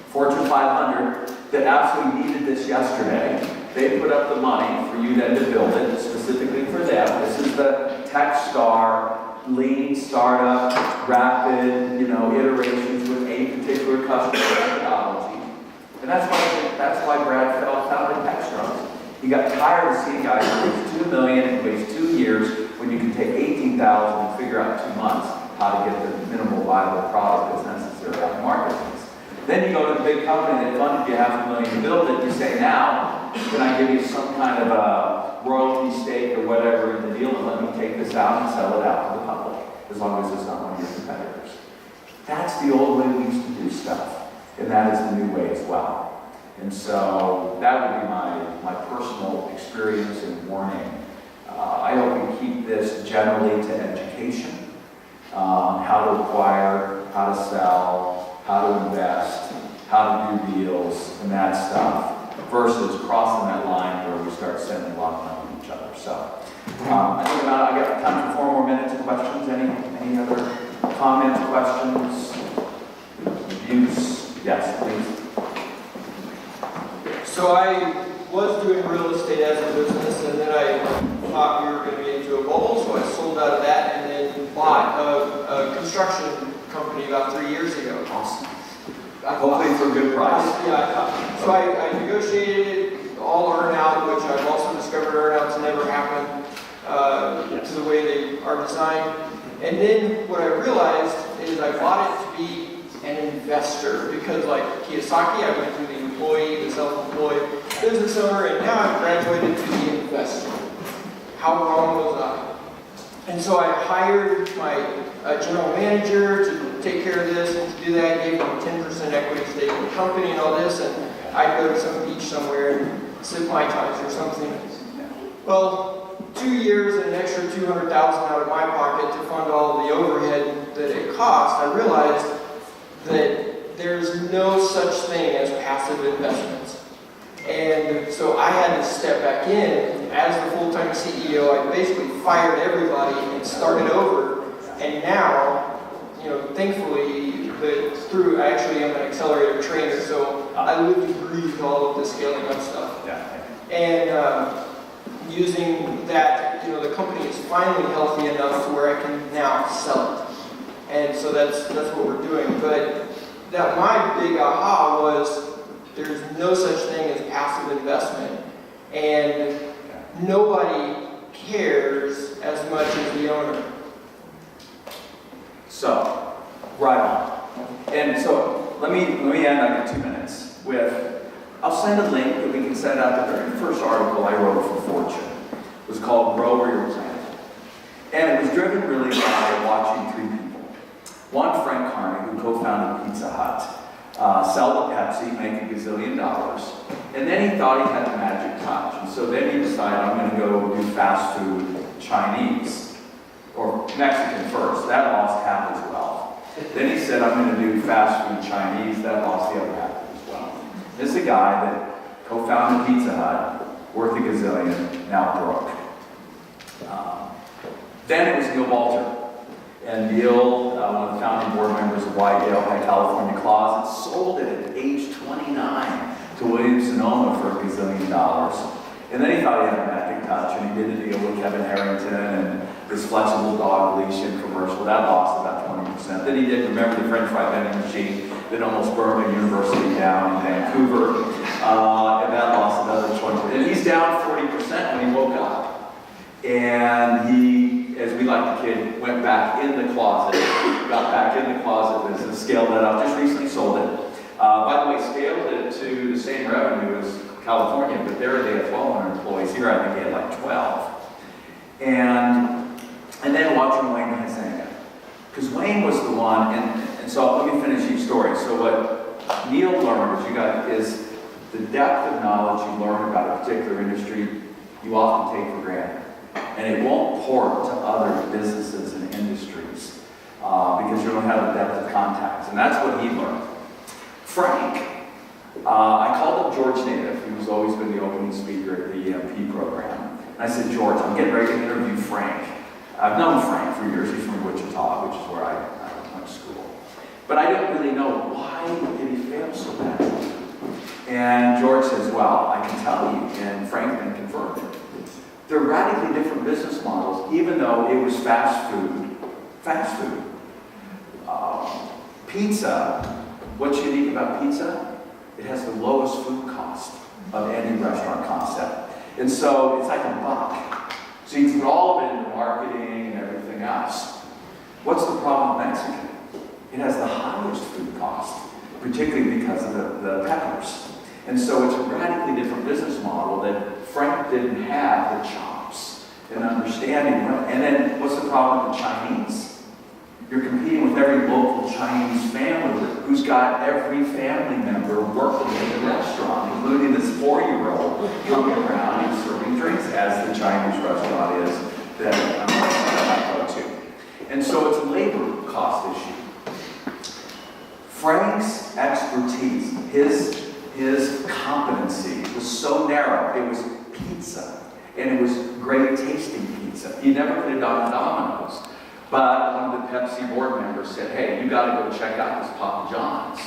Fortune 500, that absolutely needed this yesterday. They put up the money for you then to build it specifically for them. This is the Techstar, lean startup, rapid, iterations with a particular customer methodology. And that's why Brad Feld founded Techstars. He got tired of seeing guys who raise $2 million and waste 2 years when you can take $18,000 and figure out 2 months how to get the minimal viable product that's necessary on the marketplace. Then you go to the big company that funded you $500,000 to build it. You say, now, can I give you some kind of a royalty stake or whatever in the deal and let me take this out and sell it out to the public, as long as it's not one of your competitors. That's the old way we used to do stuff, and that is the new way as well. And so that would be my personal experience and warning. I hope we keep this generally to education, how to acquire, how to sell, how to invest, how to do deals, and that stuff, versus crossing that line where we start sending a lot of money to each other. So I think I got time for 4 more minutes of questions. Any other comments, questions, views? Yes, please. So I was doing real estate as a business, and then I thought we were going to get into a bubble, so I sold out of that and then bought a construction company about 3 years ago. Awesome. Hopefully for a good price. Yeah, so I negotiated all earn-out, which I've also discovered earn-outs never happen to the way they are designed. And then what I realized is I bought it to be an investor, because like Kiyosaki, I went through the employee, the self-employed business owner, and now I've graduated to the investor. How wrong was I? And so I hired my general manager to take care of this and to do that. I gave him 10% equity stake in the company and all this, and I'd go to some beach somewhere and sip Mai Tais or something. Well, 2 years and an extra $200,000 out of my pocket to fund all of the overhead that it cost, I realized that there's no such thing as passive investments. And so I had to step back in as the full-time CEO. I basically fired everybody and started over. And now, thankfully, I actually am an accelerator trainer, so I live and breathe all of the scaling up stuff. And using that, the company is finally healthy enough to where I can now sell it. And so that's what we're doing. But my big aha was there's no such thing as passive investment. And nobody cares as much as the owner. So, right on. And so let me end, I got 2 minutes, with, I'll send a link that we can send out. The very first article I wrote for Fortune was called Grow Where You're Planted. And it was driven really by watching 3 people. One, Frank Carney, who co-founded Pizza Hut, sell to Pepsi, make $1 gazillion. And then he thought he had the magic touch. And so then he decided, I'm going to go do fast food Chinese, or Mexican first. That lost half his wealth. Then he said, I'm going to do fast food Chinese. That lost the other half of his wealth. This is a guy that co-founded Pizza Hut, worth $1 gazillion, now broke. Then it was Neil Walter. And Neil, one of the founding board members of MyEO, had California Closet, sold it at age 29 to Williams-Sonoma for $1 gazillion. And then he thought he had a magic touch, and he did a deal with Kevin Harrington and this flexible dog leash in commercial. That lost about 20%. Then he did, remember the French fry vending machine that almost burned a university down in Vancouver, and that lost another 20%. And he's down 40% when he woke up. And he, as we like to kid, went back in the closet, got back in the closet business, scaled that up, just recently sold it. By the way, scaled it to the same revenue as California, but there they had 1,200 employees. Here I think they had like 12. And then watching Wayne Huizenga. Because Wayne was the one, and so let me finish each story. So what Neil learned is the depth of knowledge you learn about a particular industry, you often take for granted. And it won't port to other businesses and industries because you don't have the depth of contacts. And that's what he learned. Frank, I called up George Native, who's always been the opening speaker at the EMP program. And I said, George, I'm getting ready to interview Frank. I've known Frank for years. He's from Wichita, which is where I went to school. But I didn't really know why did he fail so badly. And George says, well, I can tell you, and Frank then confirmed it. They're radically different business models, even though it was fast food. Fast food. Pizza, what's unique about pizza? It has the lowest food cost of any restaurant concept. And so it's like a buck. So you put all of it into marketing and everything else. What's the problem with Mexican? It has the highest food cost, particularly because of the peppers. And so it's a radically different business model that Frank didn't have the chops and understanding. And then what's the problem with the Chinese? You're competing with every local Chinese family who's got every family member working in the restaurant, including this 4-year-old coming around and serving drinks, as the Chinese restaurant is that I go to. And so it's a labor cost issue. Frank's expertise, his competency was so narrow. It was pizza, and it was great tasting pizza. He never could have done Domino's. But one of the Pepsi board members said, hey, you got to go check out this Papa John's.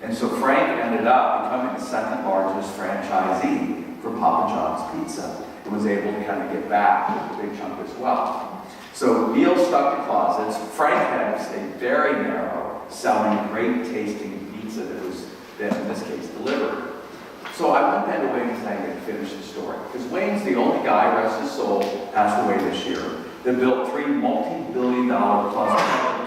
And so Frank ended up becoming the second largest franchisee for Papa John's Pizza and was able to kind of get back with a big chunk as well. So Neil stuck to closets. Frank had to stay very narrow, selling great tasting pizza that was, in this case, delivered. So I went then to Wayne Huizenga to finish the story. Because Wayne's the only guy, rest his soul, passed away this year, that built 3 multi-billion-dollar plus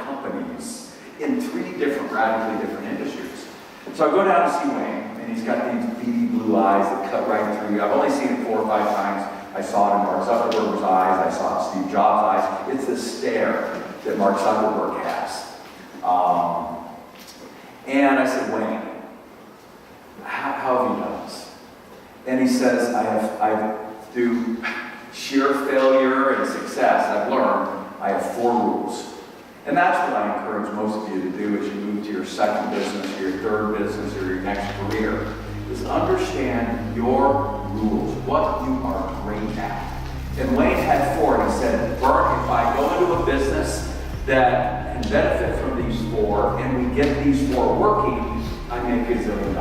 companies in 3 different, radically different industries. So I go down to see Wayne, and he's got these beady blue eyes that cut right through you. I've only seen it 4 or 5 times. I saw it in Mark Zuckerberg's eyes. I saw it in Steve Jobs' eyes. It's the stare that Mark Zuckerberg has. And I said, Wayne, how have you done this? And he says, through sheer failure and success, I've learned I have 4 rules. And that's what I encourage most of you to do as you move to your second business, or your third business, or your next career, is understand your rules, what you are great at. And Wayne had 4, and he said, Verne, if I go into a business that can benefit from these 4, and we get these 4 working, I make $1 zillion.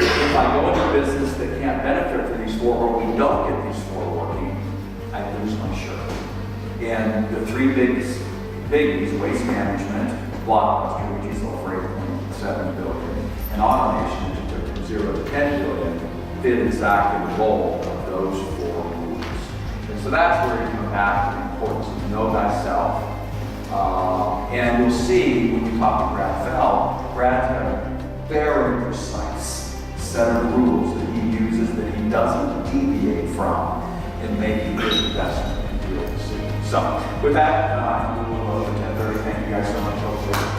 If I go into a business that can't benefit from these 4, or we don't get these 4 working, I lose my shirt. And the 3 biggies, waste management, Blockbuster, which is over $8.7 billion, and automation, which took from 0 to 10 billion, fit exactly the role of those 4 rules. And so that's where you come back to the importance of know thyself. And you'll see when you talk to Brad Fell, Brad's got a very precise set of rules that he uses that he doesn't deviate from in making his investment in real estate. So with that, we'll over 10:30. Thank you guys so much.